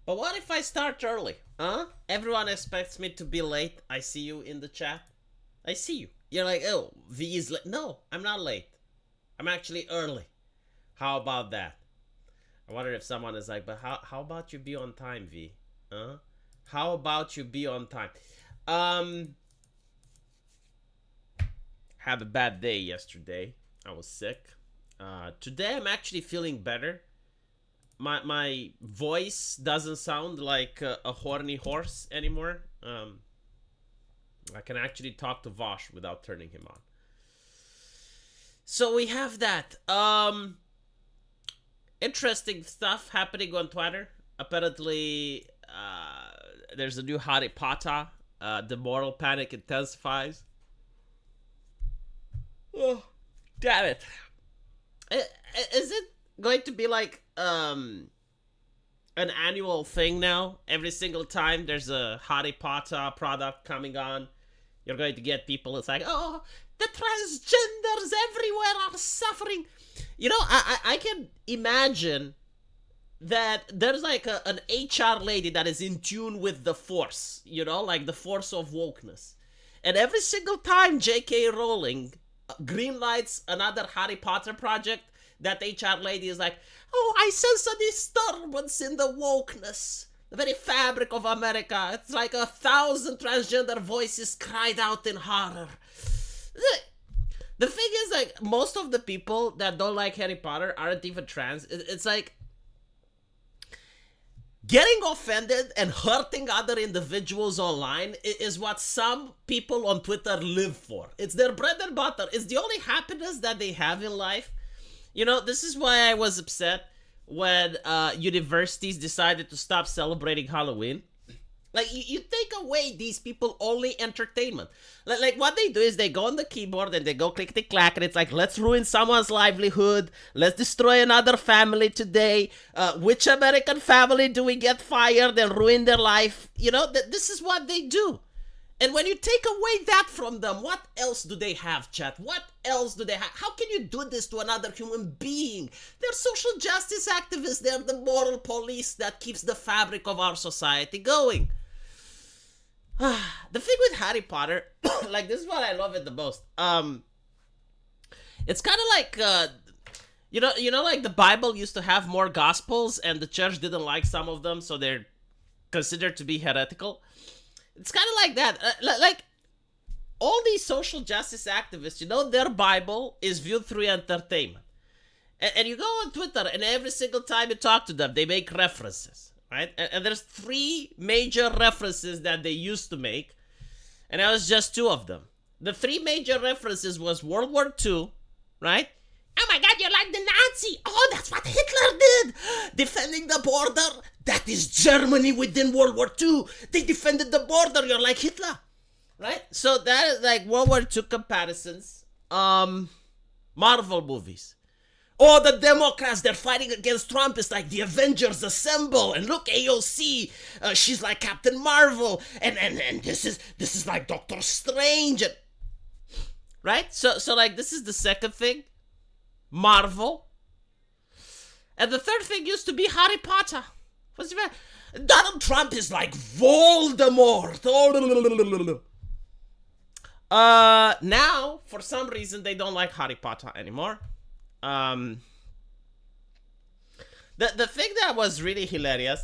But what if I start early? Huh? Everyone expects me to be late. I see you in the chat. I see you. You're like, oh, V is late. No, I'm not late. I'm actually early. How about that? I wonder if someone is like, but how about you be on time, V? Huh? How about you be on time? Um, had a bad day yesterday. I was sick. Today I'm actually feeling better. My voice doesn't sound like a horny horse anymore. I can actually talk to Vosh without turning him on. So we have that. Interesting stuff happening on Twitter. Apparently, there's a new Harry Potter. The moral panic intensifies. Oh, damn it! Is it going to be like an annual thing now? Every single time there's a Harry Potter product coming on, you're going to get people. It's like, oh, the transgenders everywhere are suffering. You know, I can imagine that there's like an HR lady that is in tune with the force, you know, like the force of wokeness. And every single time J.K. Rowling greenlights another Harry Potter project, that HR lady is like, oh, I sense a disturbance in the wokeness. The very fabric of America. It's like 1,000 transgender voices cried out in horror. The thing is, like, most of the people that don't like Harry Potter aren't even trans. It's like getting offended and hurting other individuals online is what some people on Twitter live for. It's their bread and butter. It's the only happiness that they have in life. You know, this is why I was upset when universities decided to stop celebrating Halloween. Like, you take away these people only entertainment. Like what they do is they go on the keyboard and they go click clack, and it's like, let's ruin someone's livelihood. Let's destroy another family today. Which American family do we get fired and ruin their life? You know, this is what they do. And when you take away that from them, what else do they have, chat? What else do they have? How can you do this to another human being? They're social justice activists. They're the moral police that keeps the fabric of our society going. The thing with Harry Potter, like, this is what I love it the most. It's kind of like, you know, like the Bible used to have more gospels, and the church didn't like some of them, so they're considered to be heretical. It's kind of like that. Like, all these social justice activists, you know, their Bible is viewed through entertainment. And you go on Twitter, and every single time you talk to them, they make references, right? And there's 3 major references that they used to make, and that was just 2 of them. The 3 major references was World War II, right? Oh my god, you're like the Nazi. Oh, that's what Hitler did. Defending the border. That is Germany within World War II. They defended the border. You're like Hitler. Right? So that is like World War II comparisons. Marvel movies. Oh, the Democrats, they're fighting against Trump. It's like the Avengers assemble. And look, AOC, she's like Captain Marvel. And this is like Doctor Strange. And, right? So like, this is the second thing. Marvel. And the third thing used to be Harry Potter. What's the matter? Donald Trump is like Voldemort. Now, for some reason, they don't like Harry Potter anymore. The thing that was really hilarious.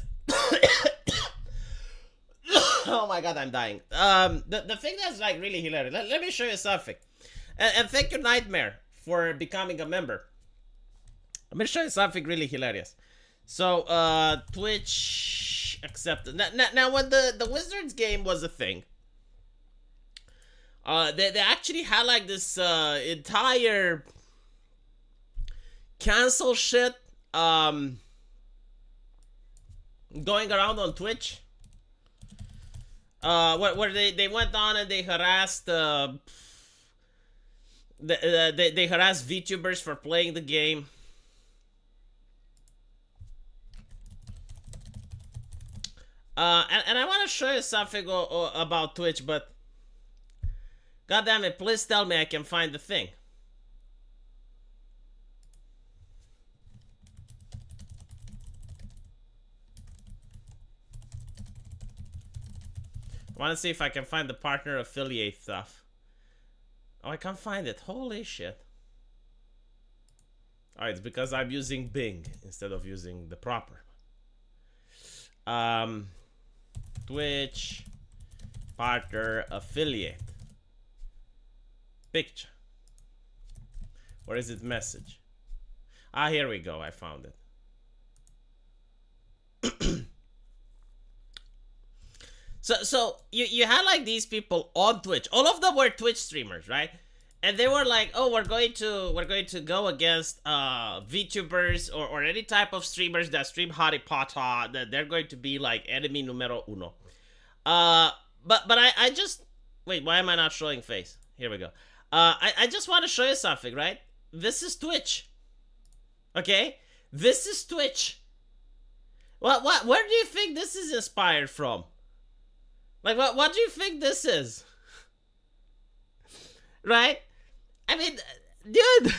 Oh my god, I'm dying. The thing that's like really hilarious. Let me show you something. And thank you, Nightmare, for becoming a member. Let me show you something really hilarious. So, Twitch accepted. Now when the Wizards game was a thing, they actually had like this entire cancel shit going around on Twitch. Where they went on and they harassed they harassed VTubers for playing the game. And I want to show you something about Twitch, but god damn it, please tell me I can find the thing. I want to see if I can find the partner affiliate stuff. Oh, I can't find it. Holy shit. Oh, it's because I'm using Bing instead of using the proper. Twitch partner affiliate picture. Where is it? Message. Ah, here we go. I found it. So you had like these people on Twitch. All of them were Twitch streamers, right? And they were like, "Oh, we're going to go against VTubers or any type of streamers that stream Harry Potter. That they're going to be like enemy numero uno." But I just wait. Why am I not showing face? Here we go. I just want to show you something, right? This is Twitch. Okay, this is Twitch. What? Where do you think this is inspired from? Like, what do you think this is? Right? I mean, dude.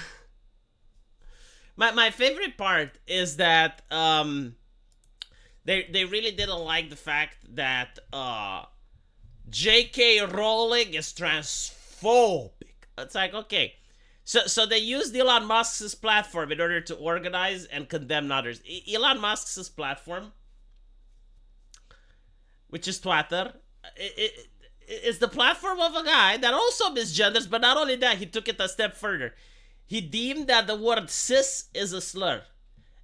My favorite part is that they really didn't like the fact that J.K. Rowling is transphobic. It's like, okay. So they used Elon Musk's platform in order to organize and condemn others. Elon Musk's platform, which is Twitter, it's the platform of a guy that also misgenders, but not only that, he took it a step further. He deemed that the word cis is a slur.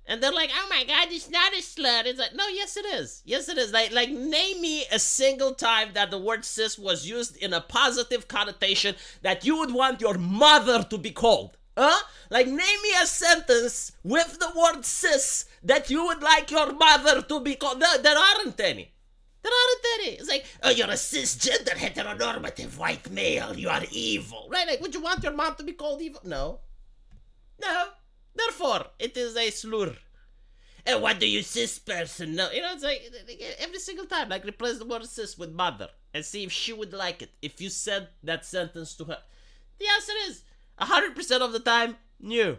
And they're like, oh my god, it's not a slur. It's like, no, yes it is. Yes it is. Like name me a single time that the word cis was used in a positive connotation that you would want your mother to be called. Huh? Like, name me a sentence with the word cis that you would like your mother to be called. No, there aren't any. There aren't any. It's like, oh, you're a cisgender heteronormative white male. You are evil. Right? Like, would you want your mom to be called evil? No. No. Therefore, it is a slur. And what do you cis person know? You know, it's like, every single time, like, replace the word cis with mother and see if she would like it. If you said that sentence to her. The answer is 100% of the time, no.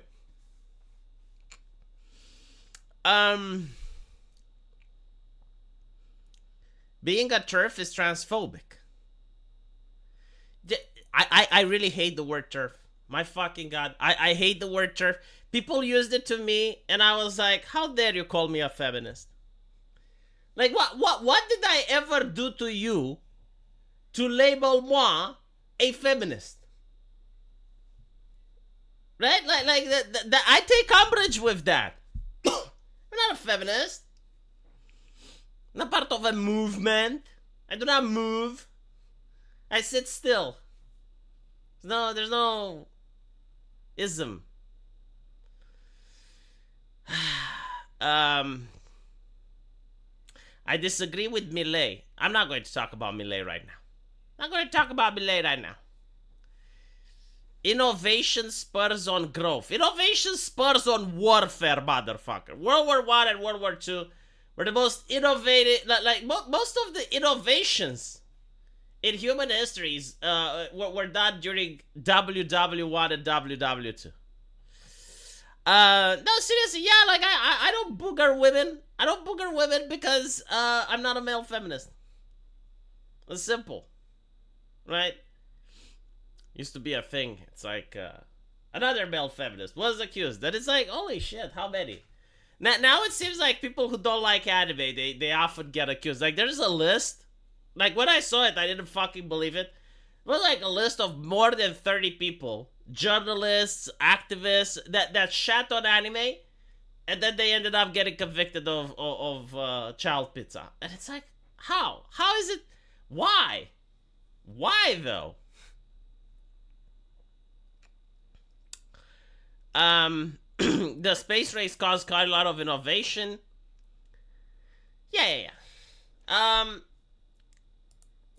Being a TERF is transphobic. I really hate the word TERF. My fucking god. I hate the word TERF. People used it to me, and I was like, how dare you call me a feminist? Like, what did I ever do to you to label moi a feminist? Right? Like that I take umbrage with that. I'm not a feminist. I'm not part of a movement. I do not move. I sit still. There's no ism. I disagree with Millet. I'm not going to talk about Millet right now. I'm not going to talk about Millet right now. Innovation spurs on growth. Innovation spurs on warfare, motherfucker. World War I and World War II were the most innovative, like most of the innovations in human histories were done during WW1 and WW2. No, seriously, yeah, like I don't booger women. I don't booger women because I'm not a male feminist. It's simple, right? Used to be a thing. It's like another male feminist was accused. That it's like, holy shit, how many? Now it seems like people who don't like anime, they often get accused. Like, there's a list. Like, when I saw it, I didn't fucking believe it. It was like a list of more than 30 people, journalists, activists, that shat on anime, and then they ended up getting convicted of child pizza. And it's like, how? How is it? Why? Why, though? The space race caused quite a lot of innovation. Yeah.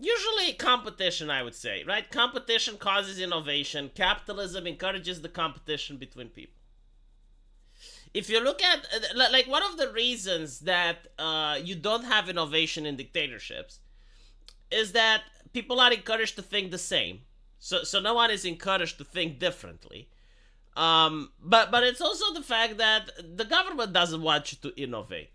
Usually competition, I would say, right? Competition causes innovation. Capitalism encourages the competition between people. If you look at, like, one of the reasons that you don't have innovation in dictatorships is that people are encouraged to think the same. So no one is encouraged to think differently. But it's also the fact that the government doesn't want you to innovate.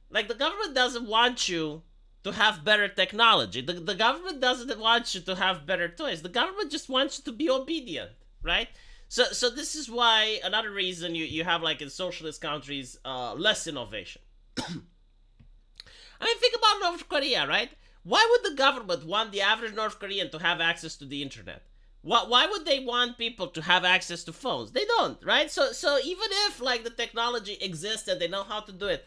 Like, the government doesn't want you to have better technology. The government doesn't want you to have better toys. The government just wants you to be obedient, right? So this is why another reason you have like in socialist countries less innovation. I mean, think about North Korea, right? Why would the government want the average North Korean to have access to the internet? Why would they want people to have access to phones? They don't, right? So even if like the technology exists and they know how to do it,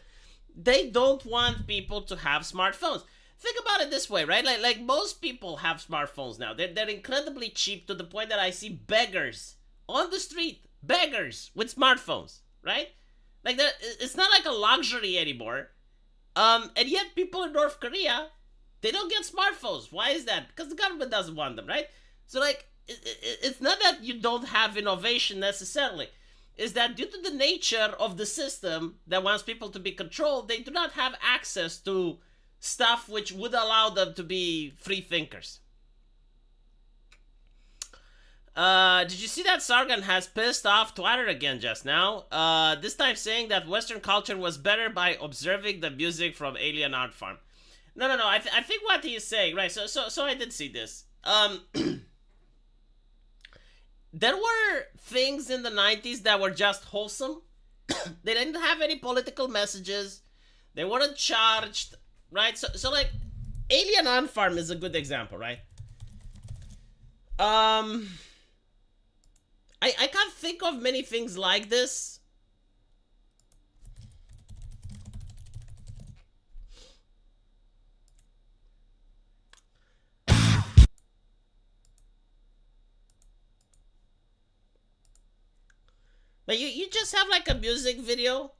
they don't want people to have smartphones. Think about it this way, right? Like most people have smartphones now. They're incredibly cheap to the point that I see beggars on the street, beggars with smartphones, right? Like it's not like a luxury anymore. And yet people in North Korea, they don't get smartphones. Why is that? Because the government doesn't want them, right? So like it's not that you don't have innovation necessarily. Is that due to the nature of the system that wants people to be controlled, they do not have access to stuff which would allow them to be free thinkers. Did you see that Sargon has pissed off Twitter again just now? This time saying that Western culture was better by observing the music from Alien Art Farm. No. I think what he is saying, right? So I did see this. There were things in the 90s that were just wholesome. They didn't have any political messages. They weren't charged, right? So like, Alien Ant Farm is a good example, right? I can't think of many things like this. But you just have like a music video.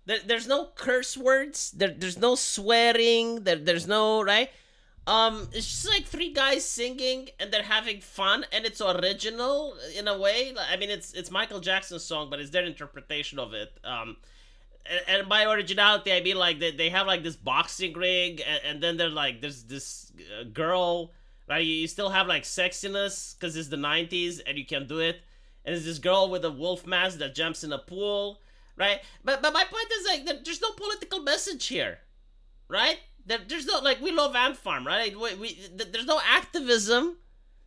There's no curse words. There's no swearing. There's no, right? It's just like three guys singing and they're having fun and it's original in a way. I mean, it's Michael Jackson's song, but it's their interpretation of it. And by originality, I mean like they have like this boxing ring and then they're like there's this girl, right? You still have like sexiness because it's the 90s and you can do it. And there's this girl with a wolf mask that jumps in a pool, right? But my point is like there's no political message here, right? There's no like we love Ant Farm, right? There's no activism.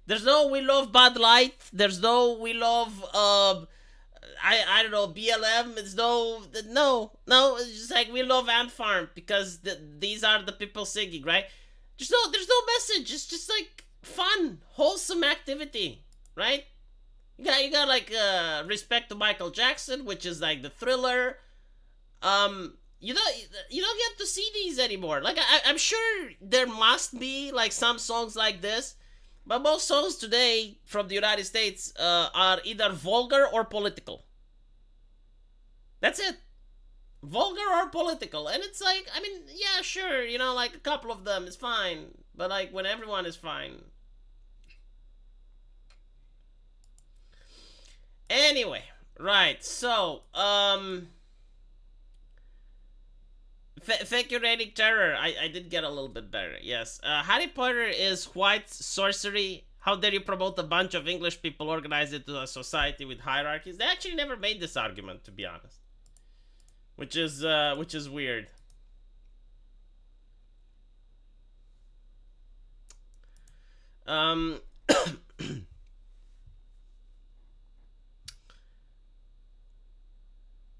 There's no we love Bud Light. There's no we love I don't know BLM. It's no. It's just like we love Ant Farm because these are the people singing, right? There's no message. It's just like fun, wholesome activity, right? You got like respect to Michael Jackson, which is like the Thriller. You don't get to see these anymore. Like I'm sure there must be like some songs like this, but most songs today from the United States are either vulgar or political. That's it, vulgar or political, and it's like I mean yeah sure like a couple of them is fine, but like when everyone is fine. Anyway, right, so, thank you, Reigning Terror. I did get a little bit better, yes. Harry Potter is white sorcery. How dare you promote a bunch of English people organized into a society with hierarchies? They actually never made this argument, to be honest. Which is weird.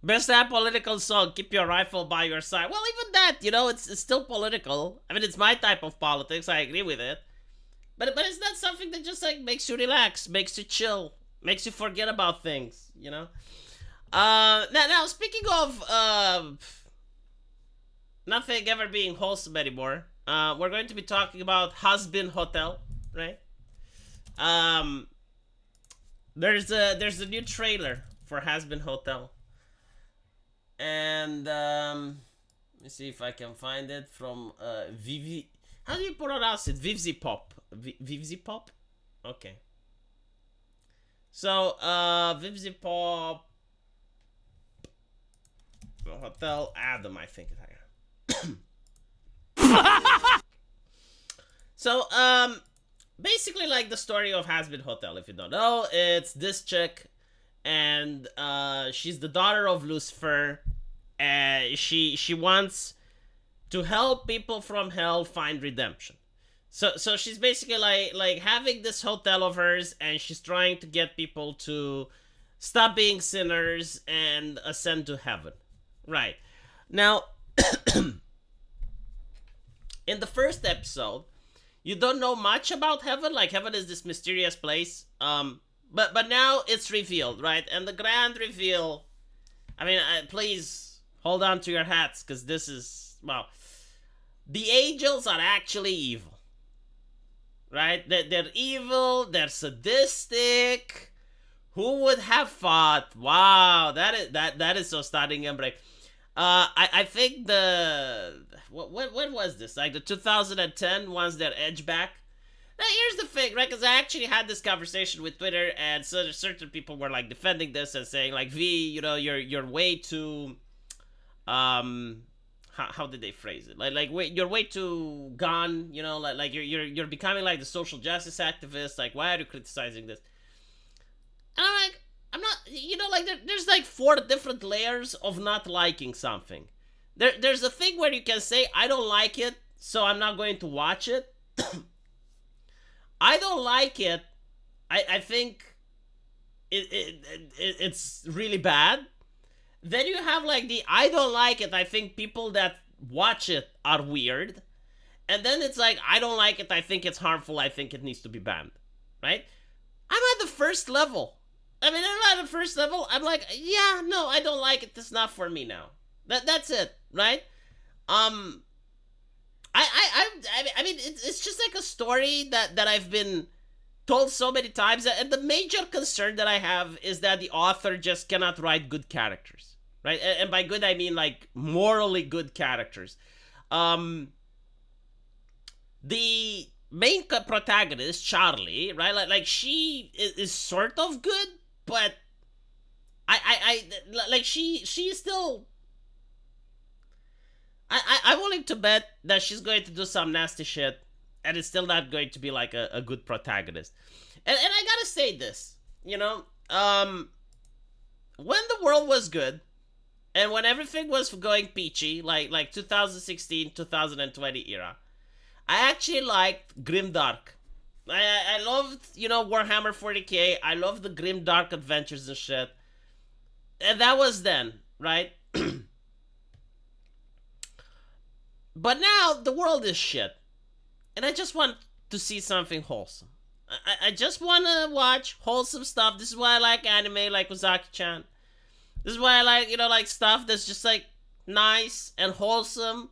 Best apolitical song, Keep Your Rifle by Your Side. Well, even that, it's still political. I mean, it's my type of politics. I agree with it. But it's not something that just, like, makes you relax, makes you chill, makes you forget about things, Now, speaking of nothing ever being wholesome anymore, we're going to be talking about Hasbin Hotel, right? There's a new trailer for Hasbin Hotel. And let me see if I can find it from Vivi. How do you pronounce it? Vivzi Pop. Vivzi Pop? Okay. So Vivzi Pop Hotel Adam, I think it's here. So basically like the story of Hasbin Hotel, if you don't know, it's this chick. And she's the daughter of Lucifer. She wants to help people from hell find redemption. So she's basically like having this hotel of hers, and she's trying to get people to stop being sinners and ascend to heaven. Right. Now, in the first episode, you don't know much about heaven. Like, heaven is this mysterious place. But now it's revealed, right? And the grand reveal. I mean, please hold on to your hats, because this is, well, the angels are actually evil, right? They're evil. They're sadistic. Who would have thought? Wow, that is so stunning and brave. I think what was this? Like the 2010 ones that Edge back. Now here's the thing, right? Because I actually had this conversation with Twitter, and so certain people were like defending this and saying like, V, you're way too, how did they phrase it? Like you're way too gone, like you're becoming like the social justice activist. Like, why are you criticizing this? And I'm like, I'm not, like there's like 4 different layers of not liking something. There's a thing where you can say, I don't like it, so I'm not going to watch it. I don't like it. I think it's really bad. Then you have like the I don't like it. I think people that watch it are weird. And then it's like, I don't like it. I think it's harmful. I think it needs to be banned. Right? I'm at the first level. I'm at the first level. I'm like, yeah, no, I don't like it. It's not for me now. That's it. Right? I mean, it's just like a story that I've been told so many times, and the major concern that I have is that the author just cannot write good characters, right? And by good, I mean like morally good characters. The main protagonist, Charlie, right? Like she is sort of good, but I like she's still. I'm willing to bet that she's going to do some nasty shit, and it's still not going to be like a good protagonist. And I gotta say this, when the world was good, and when everything was going peachy, like 2016, 2020 era, I actually liked Grimdark. I loved, Warhammer 40k. I loved the Grimdark adventures and shit. And that was then, right? But now the world is shit, and I just want to see something wholesome. I just want to watch wholesome stuff. This is why I like anime, like Ozaki-chan. This is why I like, like stuff that's just like nice and wholesome.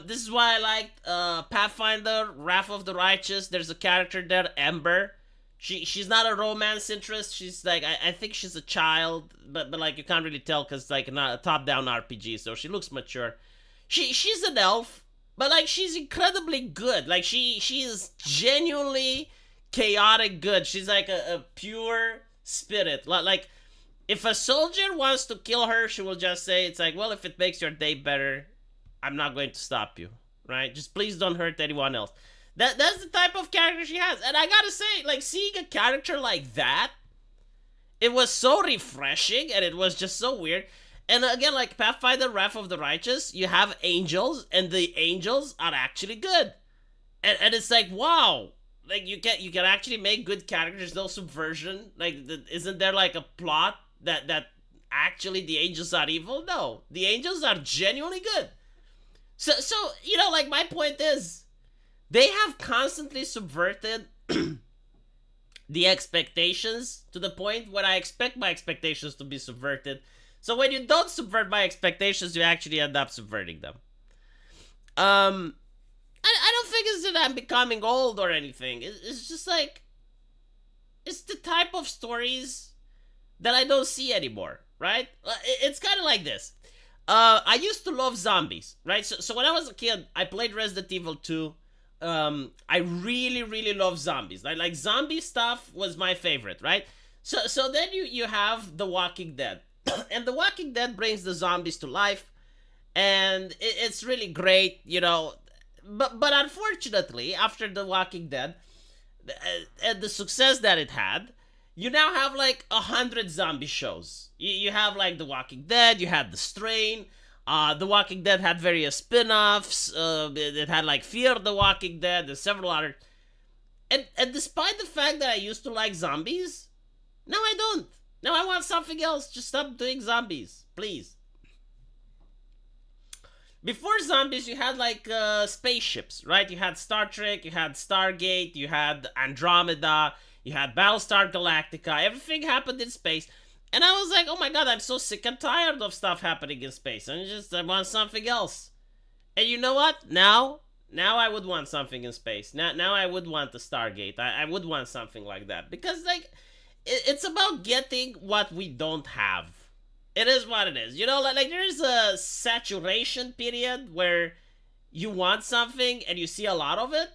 This is why I liked Pathfinder, Wrath of the Righteous. There's a character there, Ember. She's not a romance interest. She's like, I think she's a child, but like you can't really tell because like not a top-down RPG, so she looks mature. She's an elf, but like she's incredibly good. Like she is genuinely chaotic good. She's like a pure spirit. Like if a soldier wants to kill her, she will just say, it's like, well, if it makes your day better, I'm not going to stop you, right? Just please don't hurt anyone else. That's the type of character she has. And I gotta say, like, seeing a character like that, it was so refreshing, and it was just so weird. And again, like Pathfinder, Wrath of the Righteous, you have angels, and the angels are actually good. And it's like, wow, like you can actually make good characters, no subversion. Like, isn't there like a plot that actually the angels are evil? No, the angels are genuinely good. So like my point is, they have constantly subverted the expectations to the point where I expect my expectations to be subverted. So when you don't subvert my expectations, you actually end up subverting them. I don't think it's that I'm becoming old or anything. It's just like, it's the type of stories that I don't see anymore, right? It's kind of like this. I used to love zombies, right? So when I was a kid, I played Resident Evil 2. I really, really love zombies. Like zombie stuff was my favorite, right? So then you have The Walking Dead. And The Walking Dead brings the zombies to life, and it's really great, But unfortunately, after The Walking Dead, and the success that it had, you now have like 100 zombie shows. You have like The Walking Dead, you had The Strain, The Walking Dead had various spin-offs. It had like Fear the Walking Dead. There's several other. And despite the fact that I used to like zombies, now I don't. Now I want something else. Just stop doing zombies, please. Before zombies, you had like spaceships, right? You had Star Trek, you had Stargate, you had Andromeda, you had Battlestar Galactica. Everything happened in space. And I was like, oh my god, I'm so sick and tired of stuff happening in space. I want something else. And you know what? Now I would want something in space. Now I would want the Stargate. I would want something like that. Because, like, it's about getting what we don't have. It is what it is. You know, like there's a saturation period where you want something and you see a lot of it.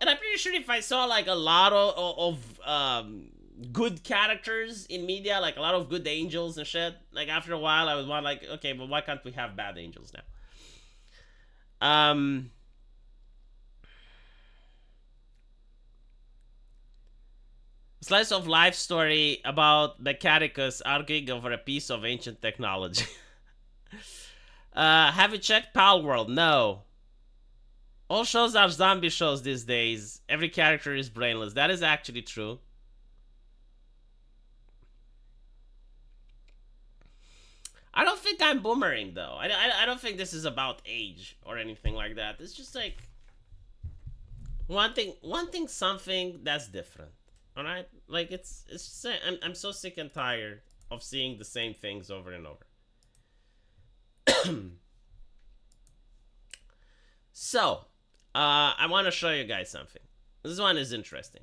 And I'm pretty sure if I saw, like, a lot of good characters in media, like a lot of good angels and shit, like after a while I would want, like, okay, but why can't we have bad angels now? Slice of life story about Mechanicus arguing over a piece of ancient technology. Have you checked Pal World? No. All shows are zombie shows these days. Every character is brainless. That is actually true. I don't think I'm boomering, though. I don't think this is about age or anything like that. It's just like wanting something that's different. All right, like it's just, I'm so sick and tired of seeing the same things over and over. So, I want to show you guys something. This one is interesting.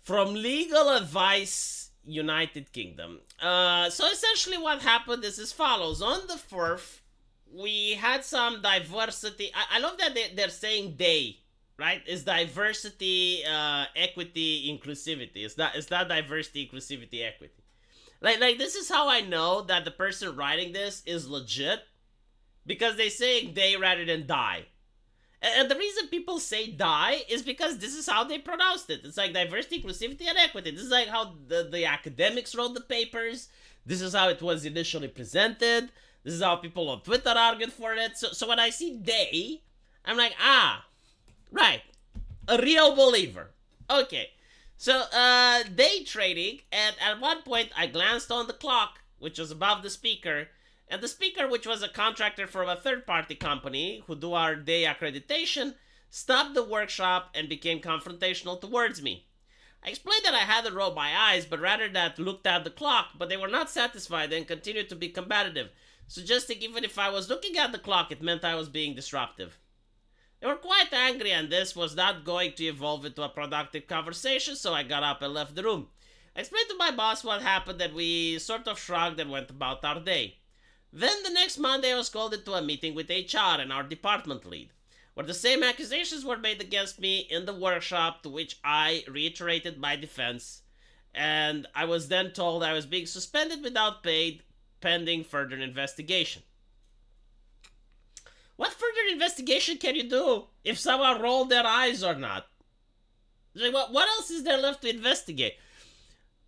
From Legal Advice United Kingdom. So essentially what happened is as follows. On the 4th, we had some diversity. I love that they're saying they, right? It's diversity, equity, inclusivity. It's not diversity, inclusivity, equity. Like this is how I know that the person writing this is legit. Because they say they rather than die. And the reason people say die is because this is how they pronounced it. It's like diversity, inclusivity, and equity. This is like how the academics wrote the papers. This is how it was initially presented. This is how people on Twitter argued for it. So when I see they, I'm like, right. A real believer. Okay. So, day trading, and at one point I glanced on the clock, which was above the speaker, and the speaker, which was a contractor from a third-party company who do our day accreditation, stopped the workshop and became confrontational towards me. I explained that I hadn't rolled my eyes, but rather that looked at the clock, but they were not satisfied and continued to be combative, suggesting even if I was looking at the clock, it meant I was being disruptive. They were quite angry, and this was not going to evolve into a productive conversation, so I got up and left the room. I explained to my boss what happened, and we sort of shrugged and went about our day. Then the next Monday I was called into a meeting with HR and our department lead, where the same accusations were made against me in the workshop, to which I reiterated my defense, and I was then told I was being suspended without pay pending further investigation. What further investigation can you do if someone rolled their eyes or not? Like, what else is there left to investigate?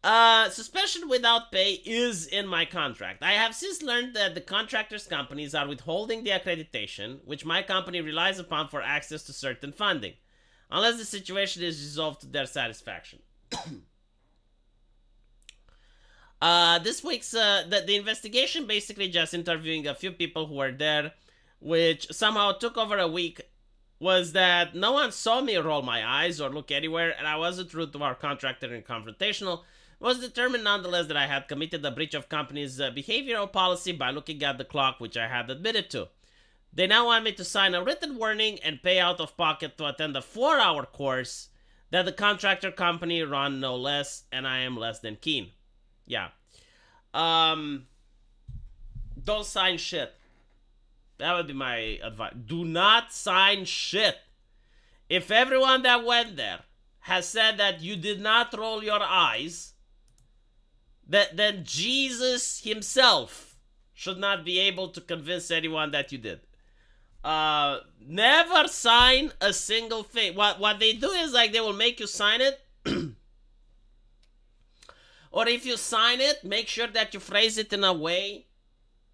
Suspension without pay is in my contract. I have since learned that the contractors' companies are withholding the accreditation, which my company relies upon for access to certain funding, unless the situation is resolved to their satisfaction. This week's, the investigation basically just interviewing a few people who were there, which somehow took over a week, was that no one saw me roll my eyes or look anywhere, and I wasn't rude to our contractor and confrontational. Was determined nonetheless that I had committed a breach of company's behavioral policy by looking at the clock, which I had admitted to. They now want me to sign a written warning and pay out of pocket to attend a 4-hour course that the contractor company run no less, and I am less than keen. Yeah. Don't sign shit. That would be my advice. Do not sign shit. If everyone that went there has said that you did not roll your eyes, then Jesus himself should not be able to convince anyone that you did. Never sign a single thing. What they do is, like, they will make you sign it. Or if you sign it, make sure that you phrase it in a way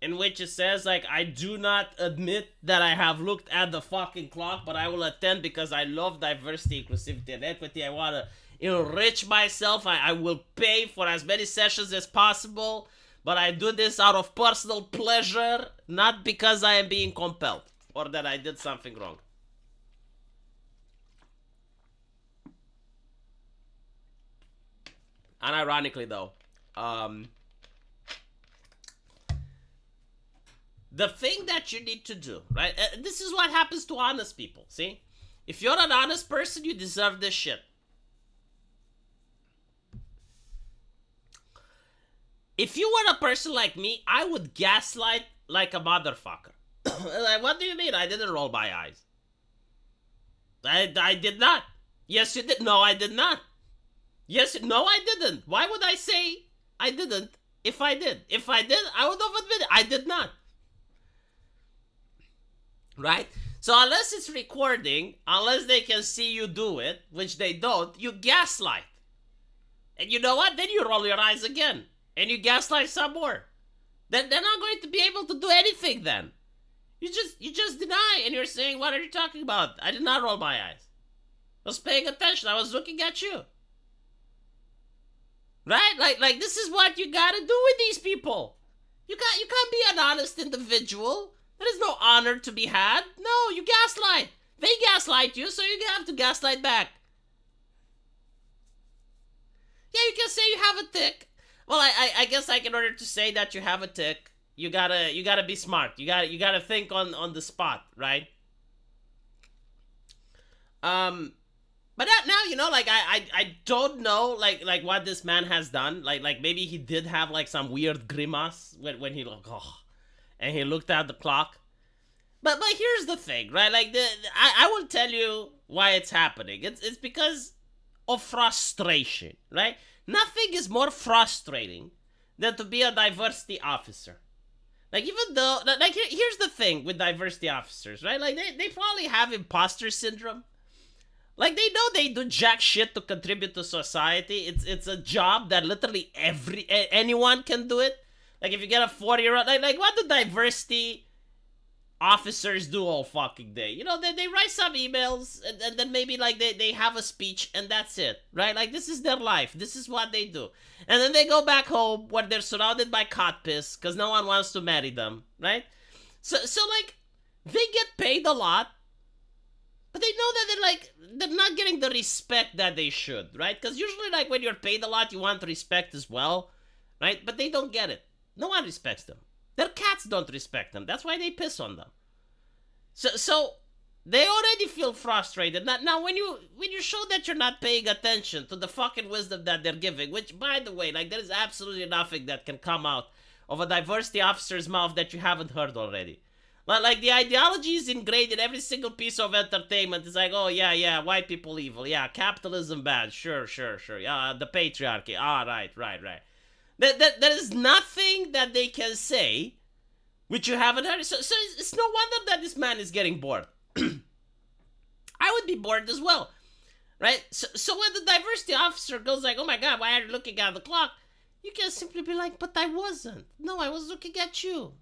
in which it says, like, I do not admit that I have looked at the fucking clock, but I will attend because I love diversity, inclusivity, and equity. I want to enrich myself. I will pay for as many sessions as possible, but I do this out of personal pleasure, not because I am being compelled or that I did something wrong. Unironically, though, the thing that you need to do, right? This is what happens to honest people, see? If you're an honest person, you deserve this shit. If you were a person like me, I would gaslight like a motherfucker. Like, what do you mean? I didn't roll my eyes. I did not. Yes, you did. No, I did not. Yes, no, I didn't. Why would I say I didn't if I did? If I did, I would have admitted I did not. Right? So unless it's recording, unless they can see you do it, which they don't, you gaslight. And you know what? Then you roll your eyes again. And you gaslight some more. Then they're not going to be able to do anything then. You just deny and you're saying, what are you talking about? I did not roll my eyes. I was paying attention. I was looking at you. Right? Like this is what you gotta do with these people. You can't be an honest individual. There is no honor to be had. No, you gaslight. They gaslight you, so you have to gaslight back. Yeah, you can say you have a tick. Well, I guess like in order to say that you have a tick, you gotta be smart. You gotta think on the spot, right? But now, you know, like I don't know like what this man has done. Like maybe he did have like some weird grimace when he like, oh, and he looked at the clock. But here's the thing, right? Like I will tell you why it's happening. It's because of frustration, right? Nothing is more frustrating than to be a diversity officer. Like, even though, like, here's the thing with diversity officers, right? Like, they probably have imposter syndrome. Like, they know they do jack shit to contribute to society. It's a job that literally anyone can do it. Like, if you get a 40-year-old, like what do diversity officers do all fucking day? You know, they write some emails, and then maybe, like, they have a speech, and that's it, right? Like, this is their life. This is what they do. And then they go back home where they're surrounded by cot piss, because no one wants to marry them, right? So, like, they get paid a lot, but they know that they're not getting the respect that they should, right? Because usually, like, when you're paid a lot, you want respect as well, right? But they don't get it. No one respects them. Their cats don't respect them. That's why they piss on them. So they already feel frustrated. Now, when you show that you're not paying attention to the fucking wisdom that they're giving, which, by the way, like, there is absolutely nothing that can come out of a diversity officer's mouth that you haven't heard already. Like, the ideology is ingrained in every single piece of entertainment. It's like, oh, yeah, white people evil. Yeah, capitalism bad. Sure. Yeah, the patriarchy. Ah, right. There is nothing that they can say which you haven't heard. So it's no wonder that this man is getting bored. I would be bored as well, right? So when the diversity officer goes like, oh my god, why are you looking at the clock? You can simply be like, but I wasn't. No, I was looking at you.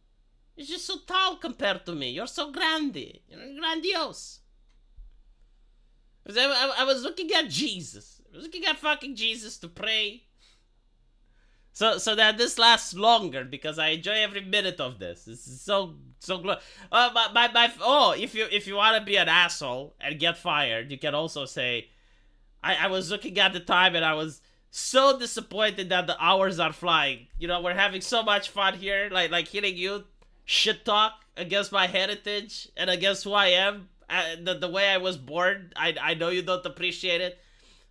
You're just so tall compared to me. You're so grande. You're grandiose. I was looking at Jesus. I was looking at fucking Jesus to pray. So that this lasts longer, because I enjoy every minute of this. This is so if you want to be an asshole and get fired, you can also say, I was looking at the time and I was so disappointed that the hours are flying. You know, we're having so much fun here, like hearing you shit talk against my heritage and against who I am, the way I was born. I know you don't appreciate it,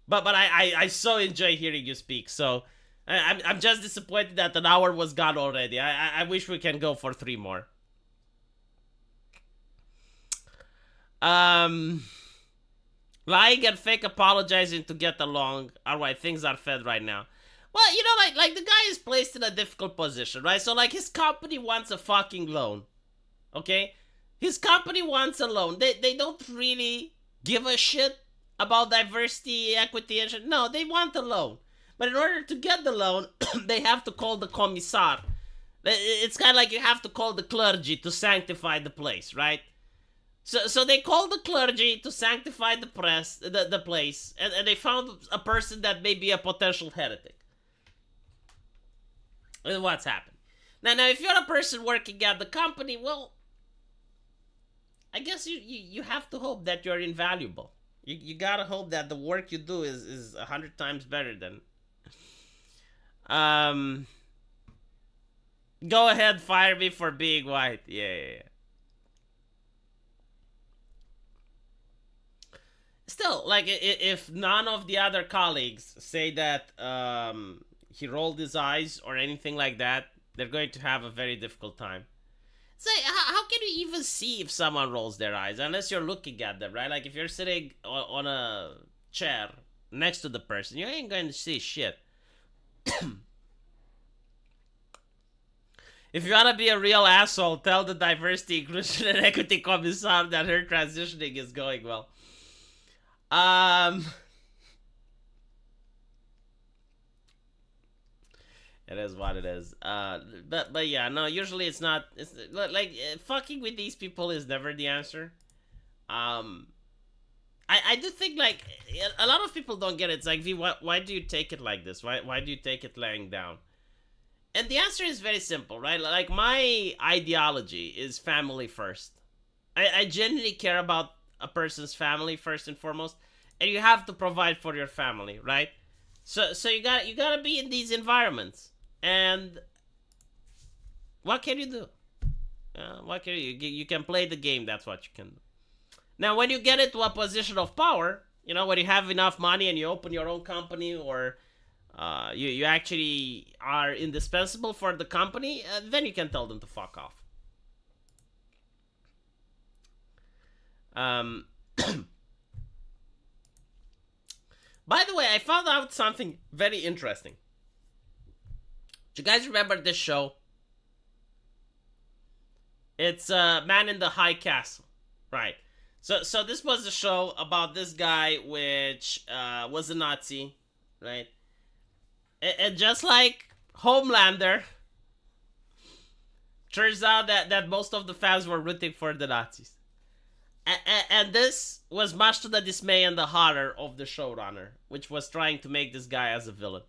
but I so enjoy hearing you speak. So I'm just disappointed that an hour was gone already. I wish we can go for 3 more. Lying and fake apologizing to get along are why things are fed right now. Well, you know, like the guy is placed in a difficult position, right? So, like, his company wants a fucking loan, okay? His company wants a loan. They don't really give a shit about diversity, equity, and shit. No, they want a loan. But in order to get the loan, they have to call the commissar It's kind of like you have to call the clergy to sanctify the place, right? So they called the clergy to sanctify the place, and they found a person that may be a potential heretic. And what's happened? Now, if you're a person working at the company, well, I guess you have to hope that you're invaluable. You gotta hope that the work you do is 100 times better than. Um, Go ahead, fire me for being white. Yeah. Still, like, if none of the other colleagues say that he rolled his eyes or anything like that, they're going to have a very difficult time. Say, how can you even see if someone rolls their eyes unless you're looking at them, right? Like, if you're sitting on a chair next to the person, you ain't going to see shit. If you want to be a real asshole, tell the Diversity, Inclusion, and Equity Commissar that her transitioning is going well. It is what it is. But yeah, no. Usually it's not. It's like fucking with these people is never the answer. Um, I do think like a lot of people don't get it. It's like, V, why do you take it like this? Why do you take it laying down? And the answer is very simple, right? Like, my ideology is family first. I genuinely care about a person's family first and foremost, and you have to provide for your family, right? So you gotta be in these environments, and what can you do? What can you can play the game? That's what you can do. Now, when you get into a position of power, when you have enough money and you open your own company, or you actually are indispensable for the company, then you can tell them to fuck off. By the way, I found out something very interesting. Do you guys remember this show? It's Man in the High Castle, right? So this was a show about this guy which was a Nazi, right? And just like Homelander, turns out that most of the fans were rooting for the Nazis. And this was much to the dismay and the horror of the showrunner, which was trying to make this guy as a villain.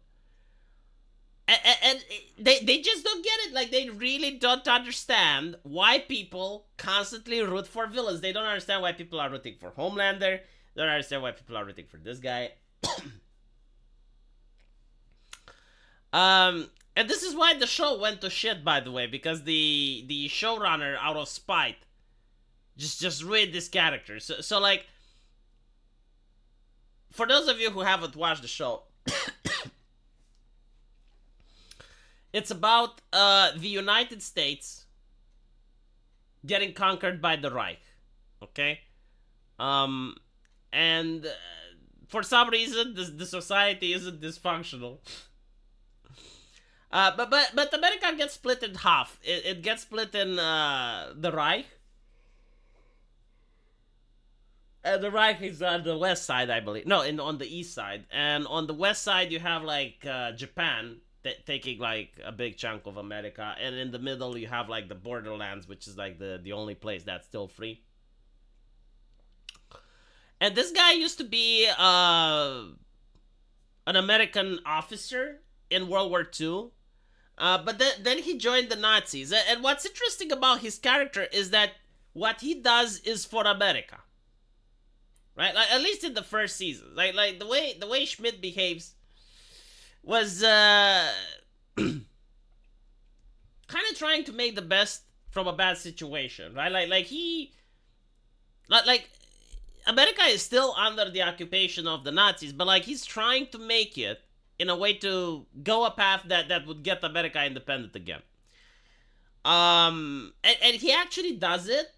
And they just don't get it. Like, they really don't understand why people constantly root for villains. They don't understand why people are rooting for Homelander. They don't understand why people are rooting for this guy. And this is why the show went to shit, by the way, because the showrunner, out of spite, just ruined this character. So like, for those of you who haven't watched the show, it's about the United States getting conquered by the Reich, okay? And for some reason, the society isn't dysfunctional. But America gets split in half. It gets split in the Reich. The Reich is on the west side, I believe. No, on the east side. And on the west side, you have, like, Japan taking, like, a big chunk of America. And in the middle, you have, like, the borderlands, which is, like, the only place that's still free. And this guy used to be an American officer in World War II. But then he joined the Nazis. And what's interesting about his character is that what he does is for America. Right? Like, at least in the first season. Like the way Schmidt behaves was kind of trying to make the best from a bad situation, right? Like America is still under the occupation of the Nazis, but like, he's trying to make it in a way to go a path that would get America independent again. And he actually does it.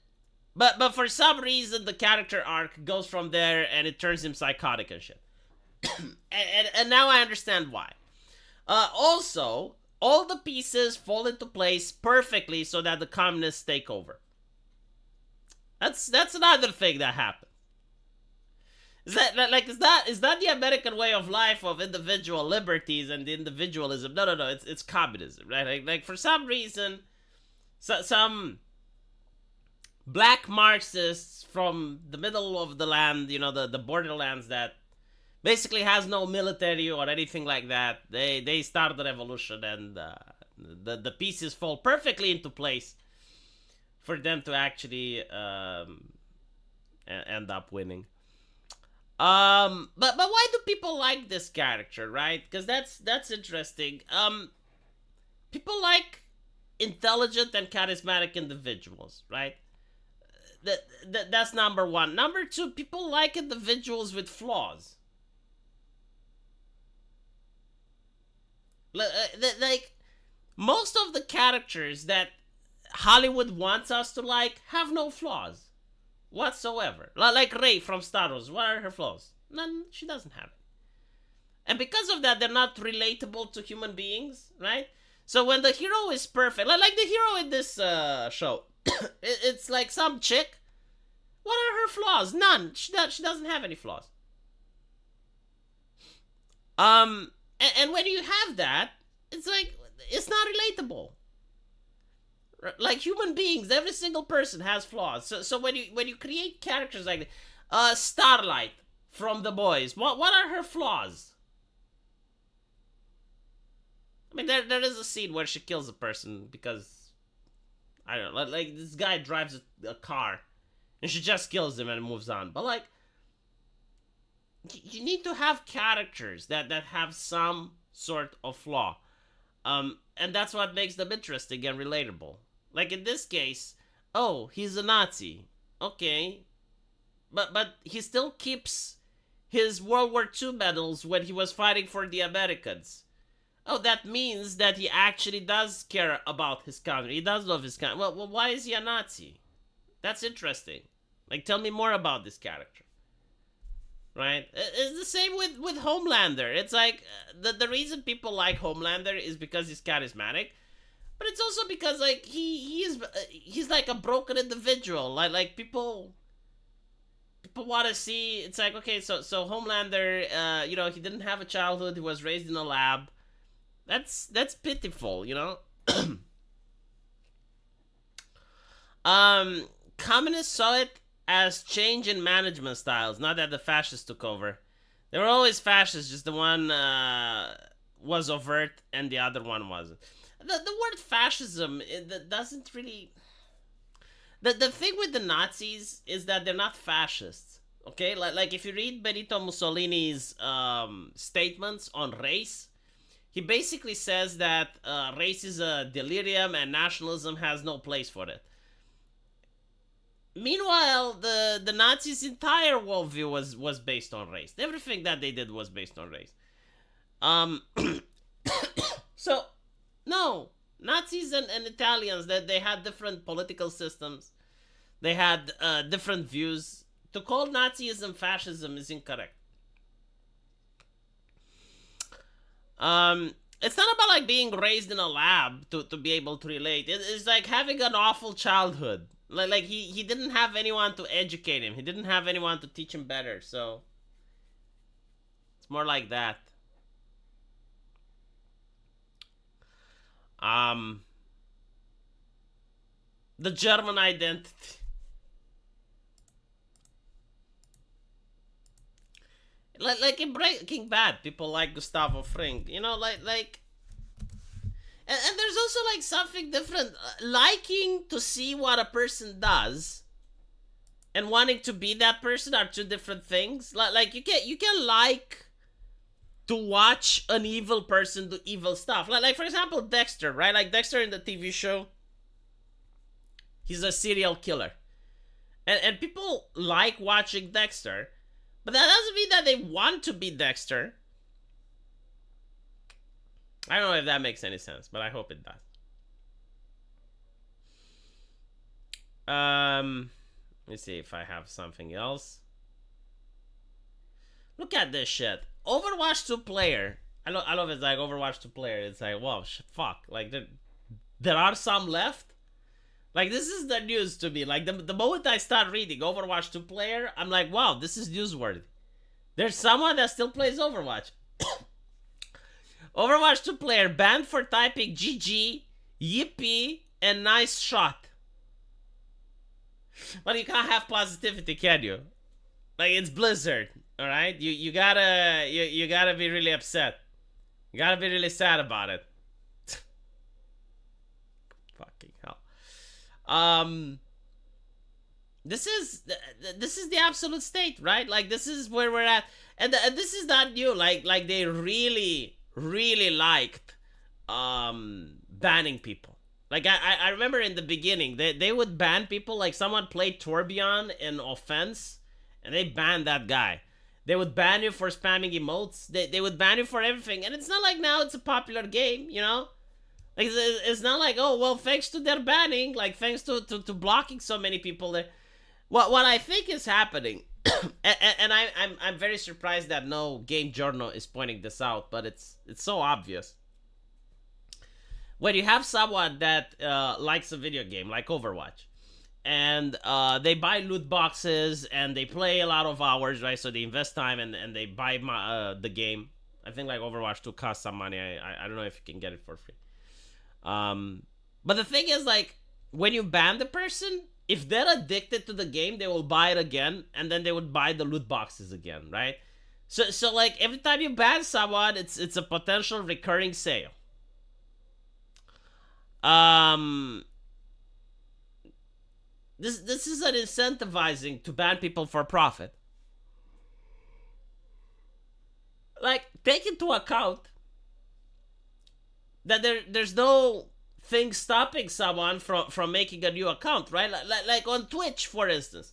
But for some reason, the character arc goes from there, and it turns him psychotic and shit. and now I understand why. Also, all the pieces fall into place perfectly so that the communists take over. That's another thing that happened. Like is that the American way of life of individual liberties and individualism? No, no, no. It's communism, right? Like for some reason, some black Marxists from the middle of the land, the borderlands that basically has no military or anything like that. They start the revolution, and the pieces fall perfectly into place for them to actually end up winning. But why do people like this character, right? Because that's interesting. People like intelligent and charismatic individuals, right? That's number one. Number two, people like individuals with flaws. Like most of the characters that Hollywood wants us to like have no flaws whatsoever. Like Rey from Star Wars, what are her flaws? None. She doesn't have it. And because of that, they're not relatable to human beings, right? So when the hero is perfect, like the hero in this show, it's like some chick. What are her flaws? None. She doesn't have any flaws. And when you have that, it's like it's not relatable. Like human beings, every single person has flaws. So when you create characters like Starlight from The Boys, what are her flaws? I mean, there is a scene where she kills a person because I don't know, like this guy drives a car, and she just kills him and moves on. But like, you need to have characters that have some sort of flaw, and that's what makes them interesting and relatable. Like in this case, oh, he's a Nazi, okay, but he still keeps his World War II medals when he was fighting for the Americans. Oh, that means that he actually does care about his country. He does love his country. Well, why is he a Nazi? That's interesting. Like, tell me more about this character. Right? It's the same with Homelander. It's like, the reason people like Homelander is because he's charismatic. But it's also because, like, he's like a broken individual. Like people want to see, it's like, okay, so Homelander, he didn't have a childhood. He was raised in a lab. That's pitiful, Communists saw it as change in management styles, not that the fascists took over. They were always fascists, just the one was overt and the other one wasn't. The word fascism, it doesn't really... The thing with the Nazis is that they're not fascists, okay? Like if you read Benito Mussolini's statements on race, he basically says that race is a delirium and nationalism has no place for it. Meanwhile, the Nazis' entire worldview was based on race. Everything that they did was based on race. So, no, Nazis and Italians, that they had different political systems. They had different views. To call Nazism fascism is incorrect. It's not about like being raised in a lab to be able to relate. It's like having an awful childhood. Like he didn't have anyone to educate him. He didn't have anyone to teach him better. So it's more like that. The German identity. Like in Breaking Bad, people like Gustavo Fring, like and there's also like something different. Liking to see what a person does and wanting to be that person are two different things. Like you can like to watch an evil person do evil stuff. Like for example, Dexter, right? Like Dexter in the TV show, he's a serial killer, and people like watching Dexter. But that doesn't mean that they want to be Dexter. I don't know if that makes any sense, but I hope it does. Let me see if I have something else. Look at this shit. Overwatch 2 player. I love it's like Overwatch 2 player. It's like, wow, fuck. Like, there are some left. Like, this is the news to me. Like, the moment I start reading Overwatch 2 player, I'm like, wow, this is newsworthy. There's someone that still plays Overwatch. Overwatch 2 player banned for typing GG, yippee, and nice shot. But you can't have positivity, can you? Like, it's Blizzard, all right? You gotta you gotta be really upset. You gotta be really sad about it. Fucking hell. This is the absolute state, right? Like, this is where we're at, and this is not new. Like they really liked banning people. Like, I remember in the beginning they would ban people. Like, someone played Torbjorn in Offense, and they banned that guy. They would ban you for spamming emotes. They would ban you for everything, and it's not like now it's a popular game, you know. Like, it's not like, oh well, thanks to their banning, like thanks to blocking so many people there. What I think is happening, and I'm very surprised that no game journal is pointing this out, but it's so obvious. When you have someone that likes a video game like Overwatch, and they buy loot boxes and they play a lot of hours, right? So they invest time and they buy the game. I think like Overwatch 2 costs some money. I don't know if you can get it for free. But the thing is, like, when you ban the person, if they're addicted to the game, they will buy it again, and then they would buy the loot boxes again, right? So like, every time you ban someone, it's a potential recurring sale. This is an incentivizing to ban people for profit. Like, take into account that there's no thing stopping someone from making a new account, right? Like on Twitch, for instance.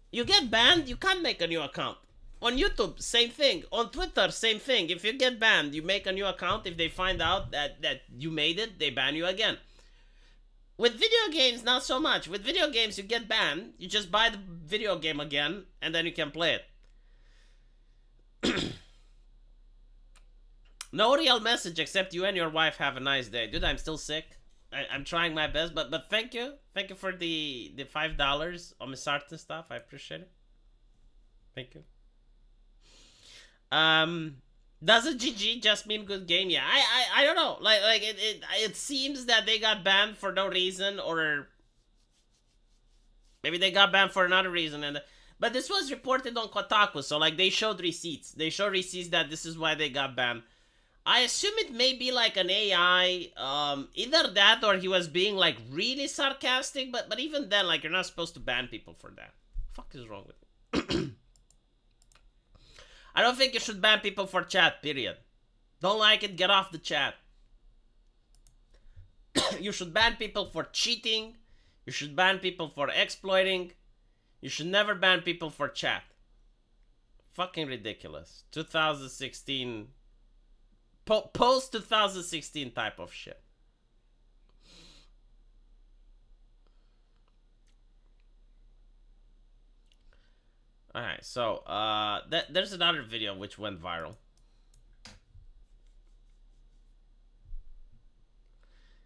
You get banned, you can't make a new account. On YouTube, same thing. On Twitter, same thing. If you get banned, you make a new account. If they find out that you made it, they ban you again. With video games, not so much. With video games, you get banned. You just buy the video game again, and then you can play it. No real message except you and your wife have a nice day. Dude, I'm still sick. I'm trying my best, but thank you. Thank you for the $5 on Miss Art and stuff. I appreciate it. Thank you. Does a GG just mean good game? Yeah, I don't know. Like it seems that they got banned for no reason, or maybe they got banned for another reason. But this was reported on Kotaku, so like they showed receipts. They showed receipts that this is why they got banned. I assume it may be like an AI, either that or he was being like really sarcastic, but even then, like, you're not supposed to ban people for that. The fuck is wrong with it? I don't think you should ban people for chat, period. Don't like it, get off the chat. You should ban people for cheating. You should ban people for exploiting. You should never ban people for chat. Fucking ridiculous. 2016... post 2016 type of shit. Alright, so there's another video which went viral.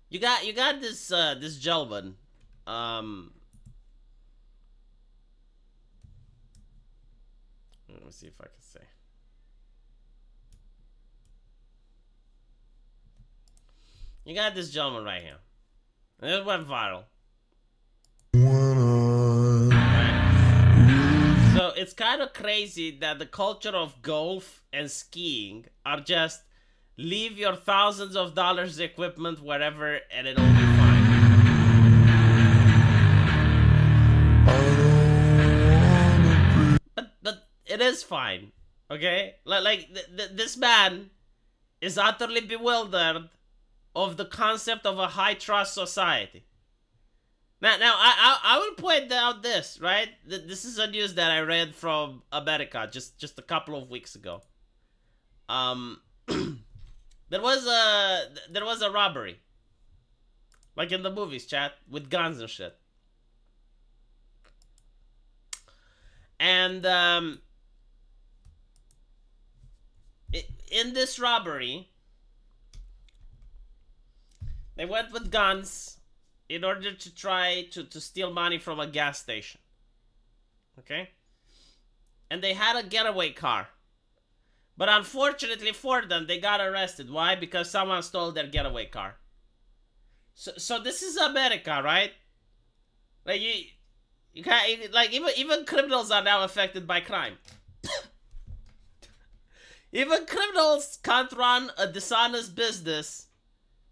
You got this this gentleman. Let me see if I can say. You got this gentleman right here. And it went viral. Right. So it's kind of crazy that the culture of golf and skiing are just leave your thousands of dollars equipment wherever and it'll be fine. But it is fine, okay? Like this man is utterly bewildered of the concept of a high trust society. Now I will point out this, right? This is a news that I read from America just a couple of weeks ago. There was a robbery, like in the movies, chat, with guns and shit. And in this robbery, they went with guns in order to try to steal money from a gas station. Okay? And they had a getaway car. But unfortunately for them, they got arrested. Why? Because someone stole their getaway car. So this is America, right? Like you can't, like, even criminals are now affected by crime. Even criminals can't run a dishonest business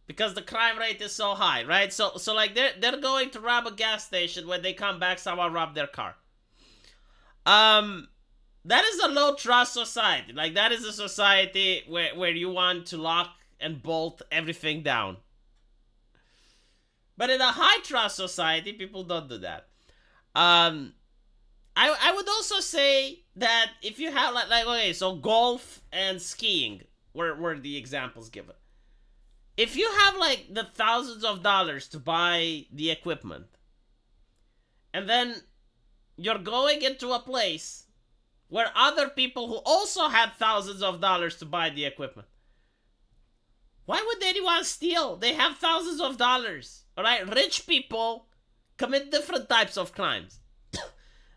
because the crime rate is so high, right? So like they're going to rob a gas station. When they come back, someone robbed their car. That is a low trust society. Like, that is a society where you want to lock and bolt everything down. But in a high trust society, people don't do that. I would also say that if you have like okay, so golf and skiing were the examples given. If you have like the thousands of dollars to buy the equipment, and then you're going into a place where other people who also had thousands of dollars to buy the equipment, why would anyone steal? They have thousands of dollars. Alright, rich people commit different types of crimes.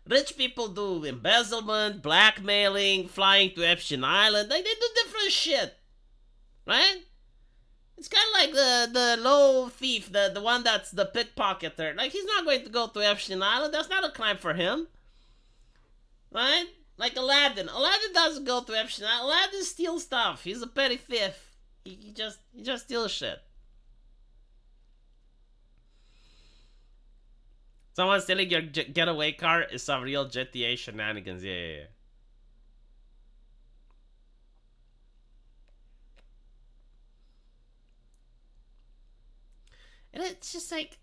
Rich people do embezzlement, blackmailing, flying to Epstein Island. Like, they do different shit. Right? It's kind of like the low thief, the one that's the pickpocketer. Like, he's not going to go to Epstein Island. That's not a crime for him. Right? Like Aladdin. Aladdin doesn't go to Epstein Island. Aladdin steals stuff. He's a petty thief. He just steals shit. Someone stealing your getaway car is some real GTA shenanigans. Yeah. And it's just like,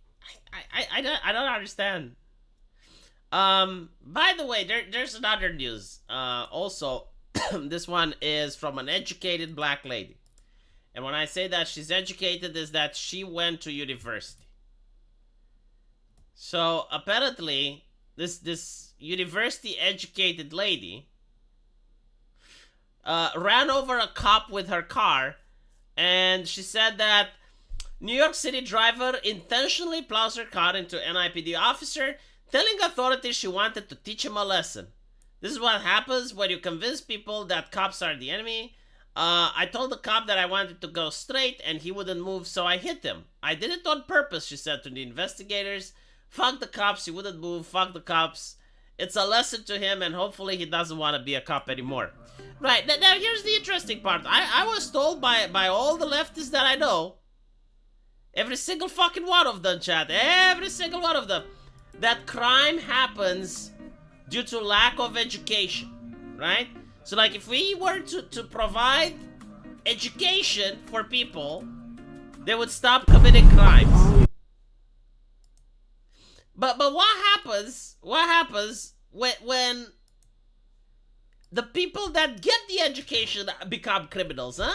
I don't understand. By the way, there's another news. Also, this one is from an educated black lady. And when I say that she's educated, is that she went to university. So apparently, this university educated lady ran over a cop with her car, and she said that New York City driver intentionally plows her car into NYPD officer, telling authorities she wanted to teach him a lesson. This is what happens when you convince people that cops are the enemy. I told the cop that I wanted to go straight and he wouldn't move, so I hit him. I did it on purpose, she said to the investigators. Fuck the cops, he wouldn't move, fuck the cops. It's a lesson to him and hopefully he doesn't want to be a cop anymore. Right, now here's the interesting part. I was told by all the leftists that I know, every single fucking one of them, chat, every single one of them, that crime happens due to lack of education, right? So like if we were to provide education for people, they would stop committing crimes. But what happens when the people that get the education become criminals, huh?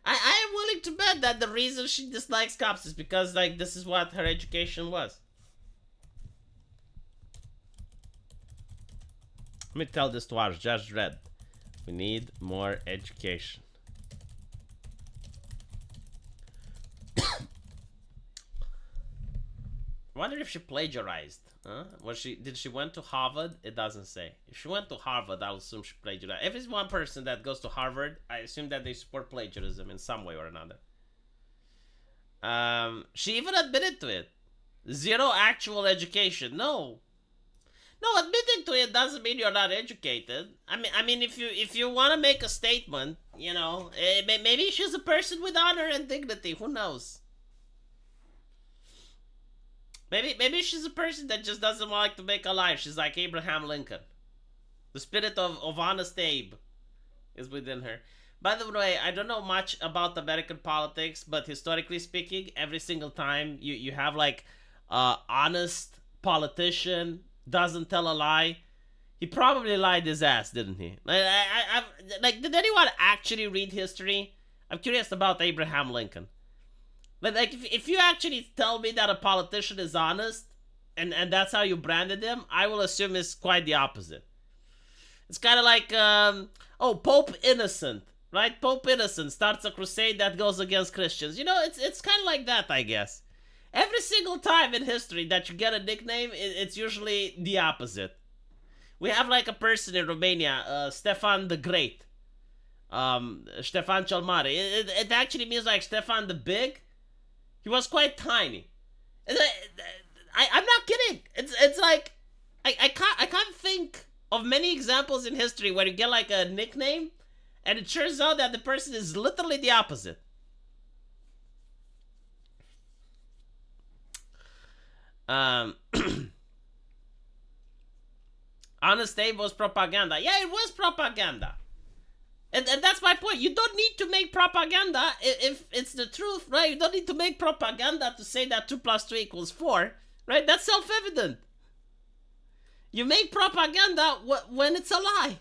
I am willing to bet that the reason she dislikes cops is because, like, this is what her education was. Let me tell this to our Judge Dredd. We need more education. I wonder if she plagiarized. Huh? Did she went to Harvard? It doesn't say. If she went to Harvard, I'll assume she plagiarized. If it's one person that goes to Harvard, I assume that they support plagiarism in some way or another. She even admitted to it. Zero actual education. No, admitting to it doesn't mean you're not educated. I mean, if you want to make a statement, you know, maybe she's a person with honor and dignity. Who knows? Maybe she's a person that just doesn't like to make a life. She's like Abraham Lincoln. The spirit of honest Abe is within her. By the way, I don't know much about American politics, but historically speaking, every single time you have like honest politician, doesn't tell a lie, he probably lied his ass, didn't he? Like, did anyone actually read history? I'm curious about Abraham Lincoln. Like, if you actually tell me that a politician is honest, and that's how you branded him, I will assume it's quite the opposite. It's kind of like, Pope Innocent, right? Pope Innocent starts a crusade that goes against Christians. You know, it's kind of like that, I guess. Every single time in history that you get a nickname, it's usually the opposite. We have like a person in Romania, Stefan the Great, Stefan cel Mare. It actually means like Stefan the Big. He was quite tiny. I'm not kidding. It's like I can't think of many examples in history where you get like a nickname, and it turns out that the person is literally the opposite. Um, Honest Abe was propaganda. Yeah, it was propaganda. And that's my point. You don't need to make propaganda if it's the truth, right? You don't need to make propaganda to say that 2 plus 2 equals 4, right? That's self-evident. You make propaganda when it's a lie.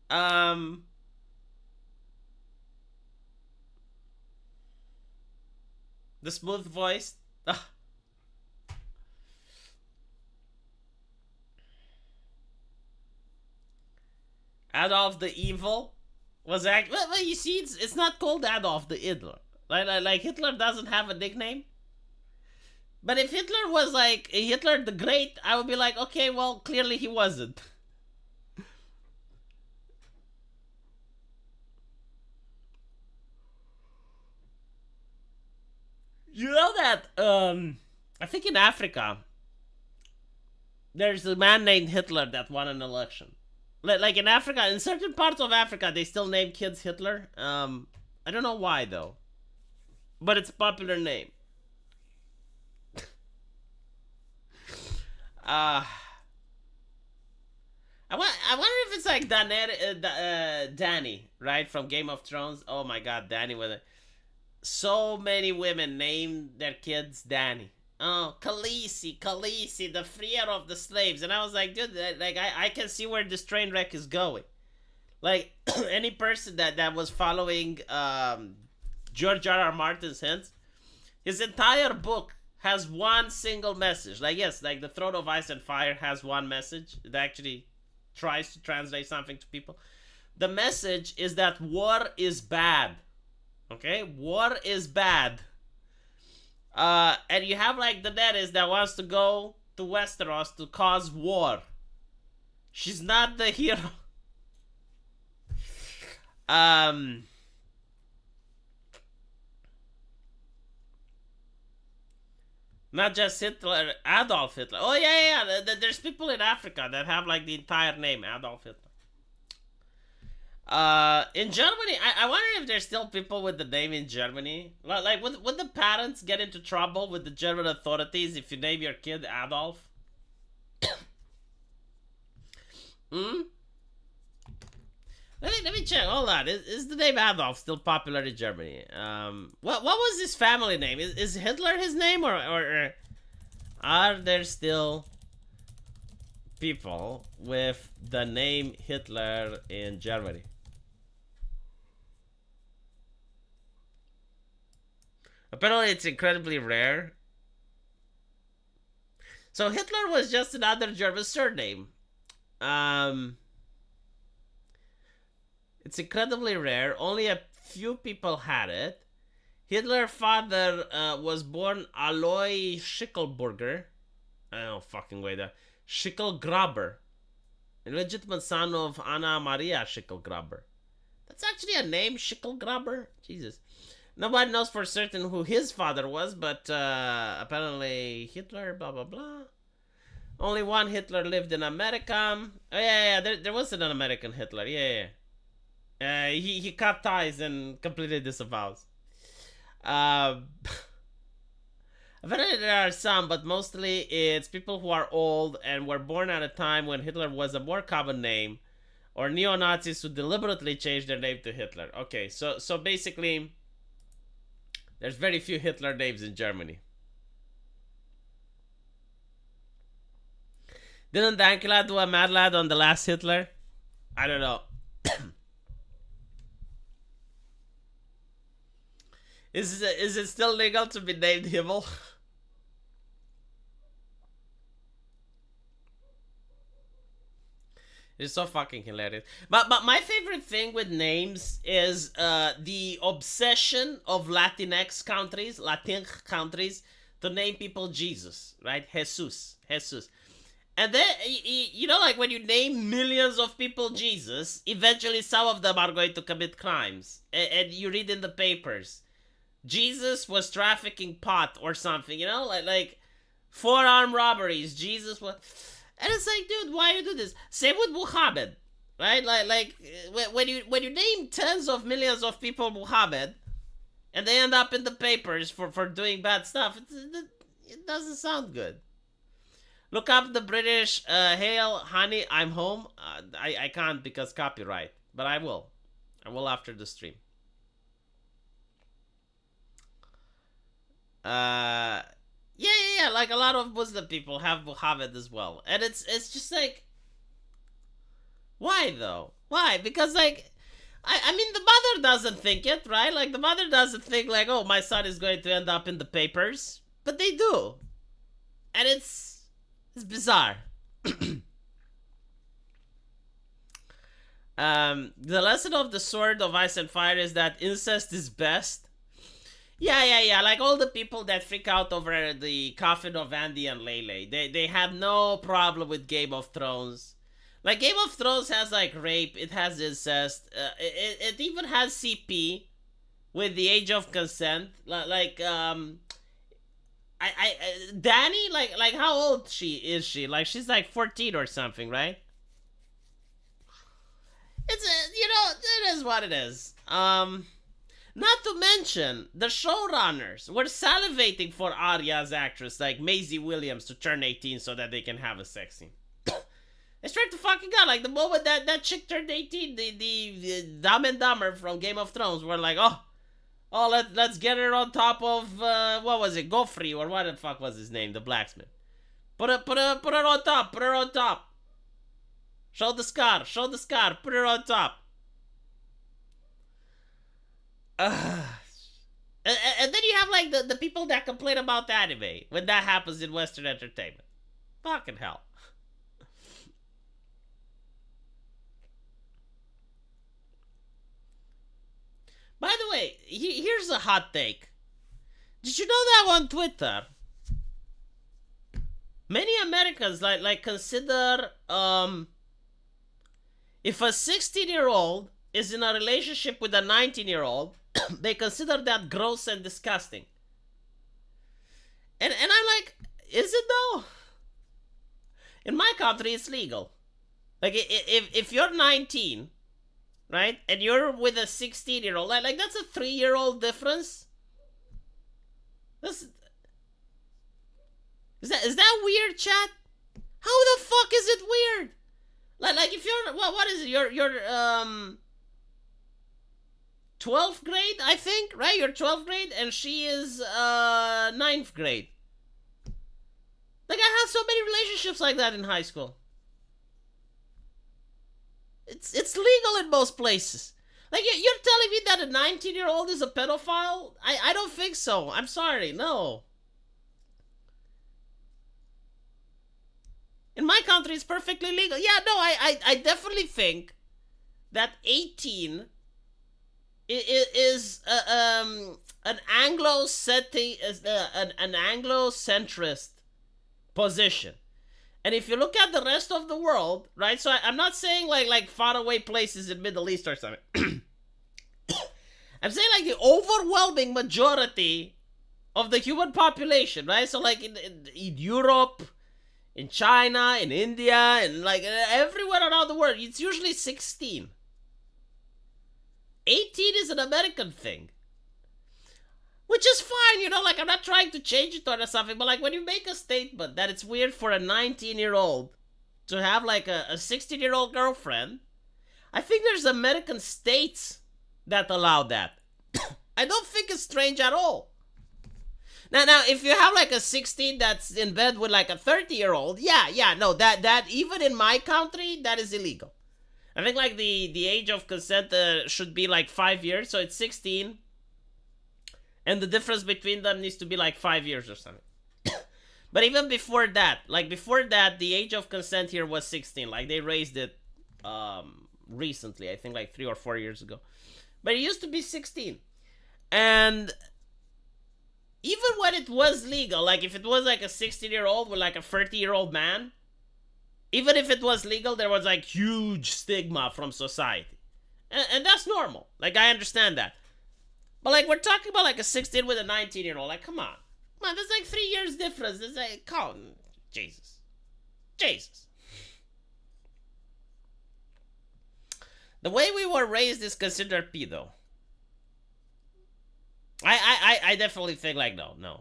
um, the smooth voice. Adolf the Evil was well, you see, it's not called Adolf the Hitler. Like Hitler doesn't have a nickname. But if Hitler was like Hitler the Great, I would be like, okay, well, clearly he wasn't. You know that I think in Africa there's a man named Hitler that won an election. Like in Africa, in certain parts of Africa, they still name kids Hitler. I don't know why though, but it's a popular name. I wonder if it's like Danny, right, from Game of Thrones. Oh my God, Danny with it. So many women name their kids Danny. Oh, Khaleesi, the freer of the slaves. And I was like, dude, like I can see where this train wreck is going. Like any person that was following George R.R. Martin's hints, his entire book has one single message. Like, yes, like the Throne of Ice and Fire has one message. It actually tries to translate something to people. The message is that war is bad. Okay? War is bad. And you have like Daenerys that wants to go to Westeros to cause war. She's not the hero. Not just Hitler, Adolf Hitler. Oh yeah. There's people in Africa that have like the entire name Adolf Hitler. In Germany, I wonder if there's still people with the name in Germany. Like, would the parents get into trouble with the German authorities if you name your kid Adolf? Hmm? Let me check. Hold on. Is the name Adolf still popular in Germany? What was his family name? Is Hitler his name, or are there still people with the name Hitler in Germany? Apparently, it's incredibly rare. So Hitler was just another German surname. It's incredibly rare. Only a few people had it. Hitler's father was born Alois Schicklburger. I don't fucking wait there. Schicklgraber. Illegitimate son of Anna Maria Schicklgraber. That's actually a name, Schicklgraber? Jesus. Nobody knows for certain who his father was, but apparently Hitler, blah, blah, blah. Only one Hitler lived in America. Oh, yeah, there wasn't an American Hitler. Yeah. He cut ties and completely disavows. Apparently there are some, but mostly it's people who are old and were born at a time when Hitler was a more common name, or neo-Nazis who deliberately changed their name to Hitler. Okay, so basically, there's very few Hitler names in Germany. Didn't Dankula do a Mad Lad on the last Hitler? I don't know. Is it still legal to be named Himmel? It's so fucking hilarious. But my favorite thing with names is the obsession of Latin countries to name people Jesus, right? Jesus. And then, like when you name millions of people Jesus, eventually some of them are going to commit crimes. And you read in the papers, Jesus was trafficking pot or something, like forearm robberies. Jesus was, and it's like, dude, why you do this? Same with Muhammad, right? Like when you name tens of millions of people Muhammad, and they end up in the papers for doing bad stuff, it doesn't sound good. Look up the British, hail, honey, I'm home. I can't because copyright, but I will. I will after the stream. Yeah, like a lot of Muslim people have Muhammad as well. And it's just like, why though? Why? Because like, I mean, the mother doesn't think it, right? Like, the mother doesn't think like, oh, my son is going to end up in the papers. But they do. And it's bizarre. The lesson of the Sword of Ice and Fire is that incest is best. Yeah. Like all the people that freak out over the coffin of Andy and Lele, they have no problem with Game of Thrones. Like, Game of Thrones has, like, rape, it has incest, it even has CP with the age of consent. Like, Dany, like, how old is she? Like, she's, like, 14 or something, right? It's, it is what it is. Not to mention, the showrunners were salivating for Arya's actress, like, Maisie Williams, to turn 18 so that they can have a sex scene. I swear to fucking God, like the moment that chick turned 18, the Dumb and Dumber from Game of Thrones were like, let's get her on top of, what was it, Goffrey, or what the fuck was his name, the blacksmith. Put her on top. Show the scar, put her on top. And then you have like the people that complain about the anime when that happens in Western entertainment. Fucking hell. By the way, here's a hot take. Did you know that on Twitter, many Americans like consider if a 16-year-old is in a relationship with a 19-year-old, they consider that gross and disgusting. And I'm like, is it though? In my country, it's legal. Like, if you're 19, right, and you're with a 16-year-old, like that's a 3-year-old difference. Is that weird, chat? How the fuck is it weird? Like if you're, what is it? You're 12th grade, I think, right? You're 12th grade, and she is 9th grade. Like, I had so many relationships like that in high school. It's legal in most places. Like, you're telling me that a 19-year-old is a pedophile? I don't think so. I'm sorry, no. In my country, it's perfectly legal. Yeah, no, I definitely think that 18 is an Anglo-centrist position. And if you look at the rest of the world, right? So I'm not saying like faraway places in Middle East or something. I'm saying like the overwhelming majority of the human population, right? So like in Europe, in China, in India, and like everywhere around the world, it's usually 16. 18 is an American thing. Which is fine, like I'm not trying to change it or something, but like when you make a statement that it's weird for a 19-year-old to have like a 16-year-old girlfriend, I think there's American states that allow that. I don't think it's strange at all. Now, if you have like a 16 that's in bed with like a 30-year-old, no, that even in my country, that is illegal. I think like the age of consent should be like 5 years, so it's 16. And the difference between them needs to be like 5 years or something. But even before that, the age of consent here was 16. Like, they raised it recently, I think like 3 or 4 years ago. But it used to be 16. And even when it was legal, like if it was like a 16-year-old with like a 30-year-old man, even if it was legal, there was like huge stigma from society. And that's normal. Like, I understand that. But like, we're talking about like a 16 with a 19-year-old. Like, come on. Man, there's like 3 years difference. There's like, come on. Jesus. Jesus. The way we were raised is considered pedo. I definitely think like, no.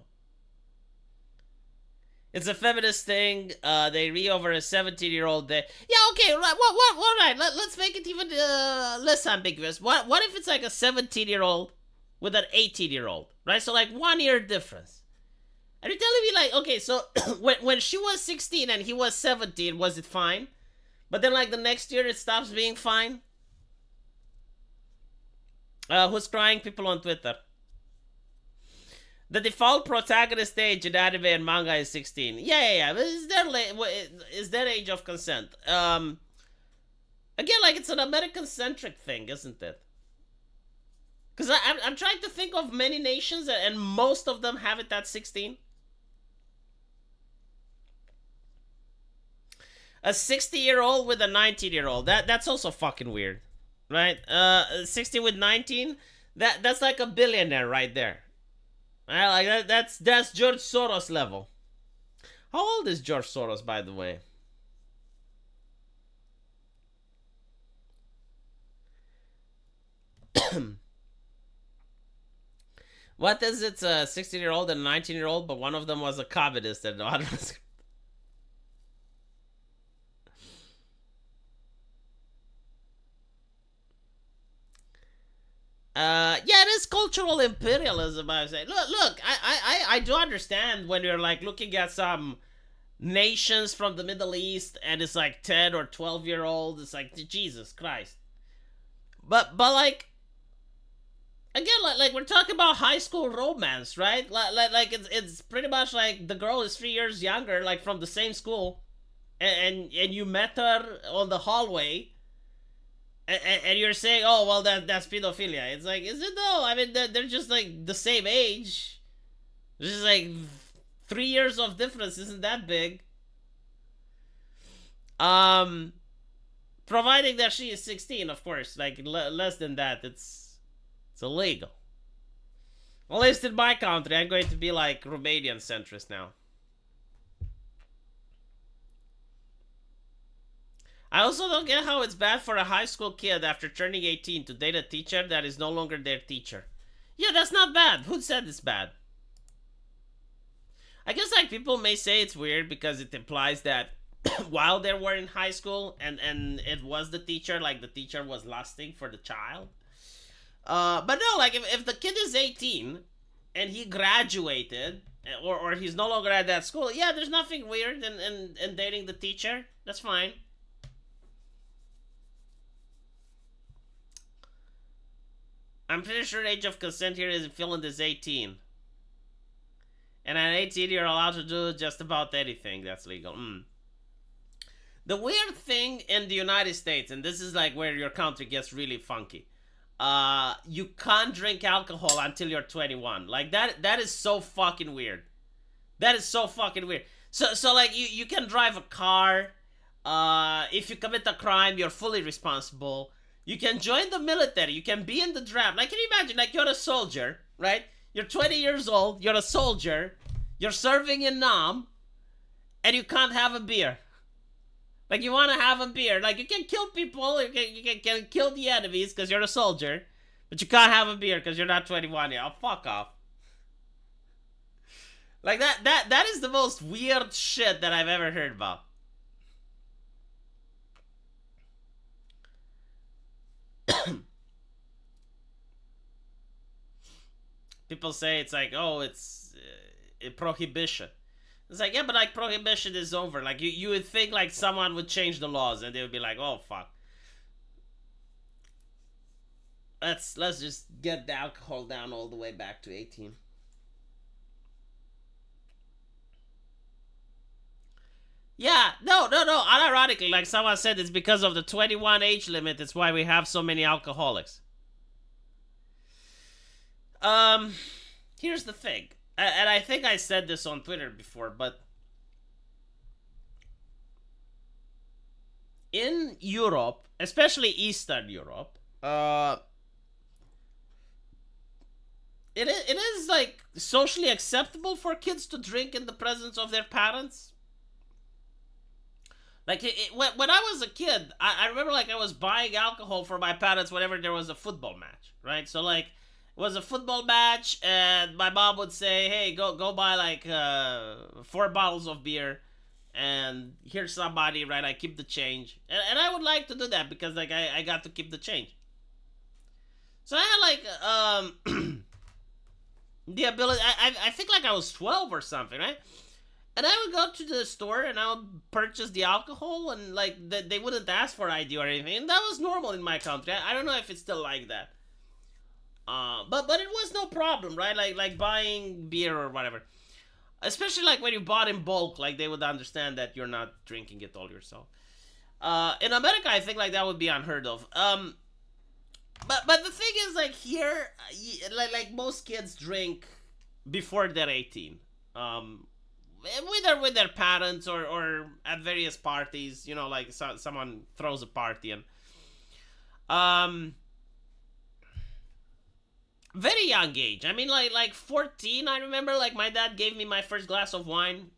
It's a feminist thing. They re over a 17-year-old. Yeah, okay, right. What? Right. Let's make it even less ambiguous. What if it's like a 17-year-old with an 18-year-old, right? So like 1 year difference. And you're telling me like, okay, so when she was 16 and he was 17, was it fine? But then like the next year it stops being fine? Who's crying? People on Twitter. The default protagonist age in anime and manga is 16. Yeah. Is there age of consent? Again, like it's an American-centric thing, isn't it? Because I'm trying to think of many nations, and most of them have it at 16. A 60-year-old with a 19-year-old. That's also fucking weird, right? 16 with 19. That's like a billionaire right there. Like that. That's George Soros level. How old is George Soros, by the way? What is it? A 16-year-old and a 19-year-old, but one of them was a communist and the other was. Yeah, it is cultural imperialism. I say, look. I do understand when you're like looking at some nations from the Middle East and it's like 10 or 12-year-old. It's like Jesus Christ. But like, again, like we're talking about high school romance, right? Like it's pretty much like the girl is 3 years younger, like from the same school, and you met her on the hallway. And you're saying, oh, well, that's pedophilia. It's like, is it though? I mean, they're just like the same age. There's just like 3 years of difference isn't that big. Providing that she is 16, of course. Like, less than that, it's illegal. At least in my country, I'm going to be like Romanian centrist now. I also don't get how it's bad for a high school kid after turning 18 to date a teacher that is no longer their teacher. Yeah, that's not bad. Who said it's bad? I guess like people may say it's weird because it implies that while they were in high school and it was the teacher, like the teacher was lusting for the child. But no, like if the kid is 18 and he graduated or he's no longer at that school, yeah, there's nothing weird in dating the teacher. That's fine. I'm pretty sure age of consent here in Finland is 18. And at 18, you're allowed to do just about anything that's legal. The weird thing in the United States, and this is like where your country gets really funky, you can't drink alcohol until you're 21. Like that is so fucking weird. That is so fucking weird. So like you can drive a car. If you commit a crime, you're fully responsible. You can join the military. You can be in the draft. Like, can you imagine? Like, you're a soldier, right? You're 20 years old. You're a soldier. You're serving in Nam. And you can't have a beer. Like, you want to have a beer. Like, you can kill people. You can kill the enemies because you're a soldier. But you can't have a beer because you're not 21 yet. Oh, fuck off. Like, that is the most weird shit that I've ever heard about. People say it's like, oh, it's a prohibition. It's like, yeah, but like prohibition is over. Like you would think like someone would change the laws and they would be like, oh fuck. Let's just get the alcohol down all the way back to 18. Yeah, no. Unironically, like someone said, it's because of the 21 age limit. It's why we have so many alcoholics. Here's the thing. and I think I said this on Twitter before, but in Europe, especially Eastern Europe, it is like socially acceptable for kids to drink in the presence of their parents. Like when I was a kid, I remember like I was buying alcohol for my parents whenever there was a football match, right? So like it was a football match, and my mom would say, "Hey, go buy like 4 bottles of beer, and here's somebody, right? I keep the change," and I would like to do that because like I got to keep the change. So I had like the ability. I think like I was 12 or something, right? And I would go to the store and I would purchase the alcohol, and like they wouldn't ask for ID or anything, and that was normal in my country. I don't know if it's still like that. But it was no problem, right? Like buying beer or whatever. Especially like when you bought in bulk, like they would understand that you're not drinking it all yourself. In America, I think like that would be unheard of. But the thing is, like here, like most kids drink before they're 18. Whether with their parents or at various parties, you know, like someone throws a party and very young age. I mean, like 14. I remember like my dad gave me my first glass of wine.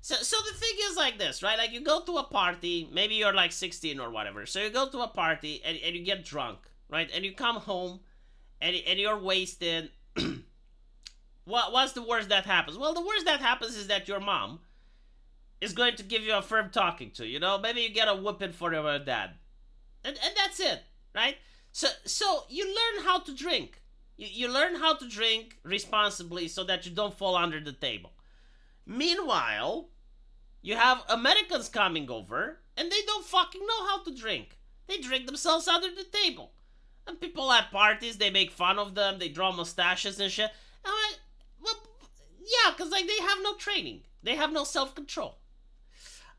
So the thing is like this, right? Like you go to a party, maybe you're like 16 or whatever. So you go to a party and you get drunk, right? And you come home and you're wasted. What's the worst that happens? Well, the worst that happens is that your mom is going to give you a firm talking to. You know, maybe you get a whipping for your dad, and that's it, right? So you learn how to drink. You learn how to drink responsibly so that you don't fall under the table. Meanwhile, you have Americans coming over and they don't fucking know how to drink. They drink themselves under the table. And people at parties, they make fun of them, they draw mustaches and shit. And I'm like, well, yeah, because like they have no training. They have no self-control.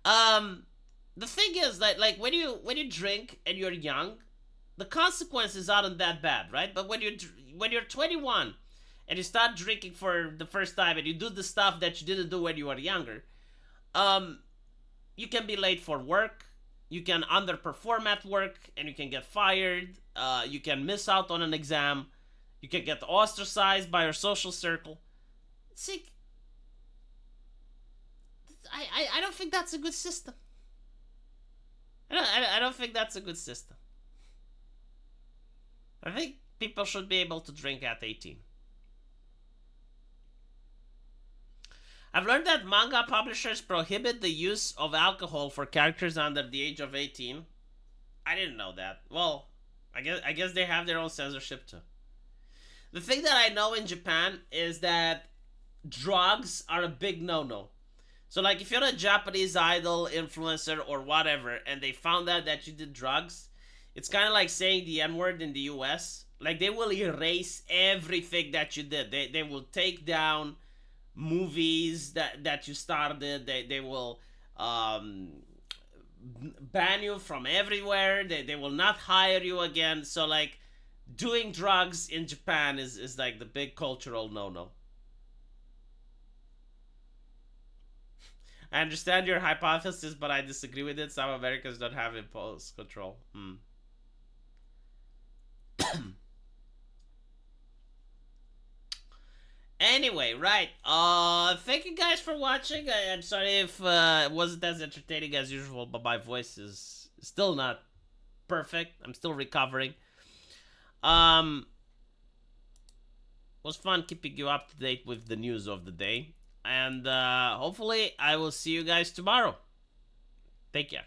The thing is that like when you drink and you're young, the consequences aren't that bad, right? But when you're 21 and you start drinking for the first time and you do the stuff that you didn't do when you were younger, you can be late for work, you can underperform at work, and you can get fired. You can miss out on an exam. You can get ostracized by your social circle. See, I don't think that's a good system. I don't think that's a good system. I think people should be able to drink at 18. I've learned that manga publishers prohibit the use of alcohol for characters under the age of 18. I didn't know that. Well, I guess they have their own censorship too. The thing that I know in Japan is that drugs are a big no-no. So like if you're a Japanese idol, influencer, or whatever, and they found out that you did drugs, it's kind of like saying the N-word in the US. Like they will erase everything that you did. They will take down movies that you started. They will ban you from everywhere. They will not hire you again. So like doing drugs in Japan is like the big cultural no-no. I understand your hypothesis, but I disagree with it. Some Americans don't have impulse control. Anyway, right. Thank you guys for watching. I'm sorry if it wasn't as entertaining as usual, but my voice is still not perfect. I'm still recovering. It was fun keeping you up to date with the news of the day. And hopefully I will see you guys tomorrow. Take care.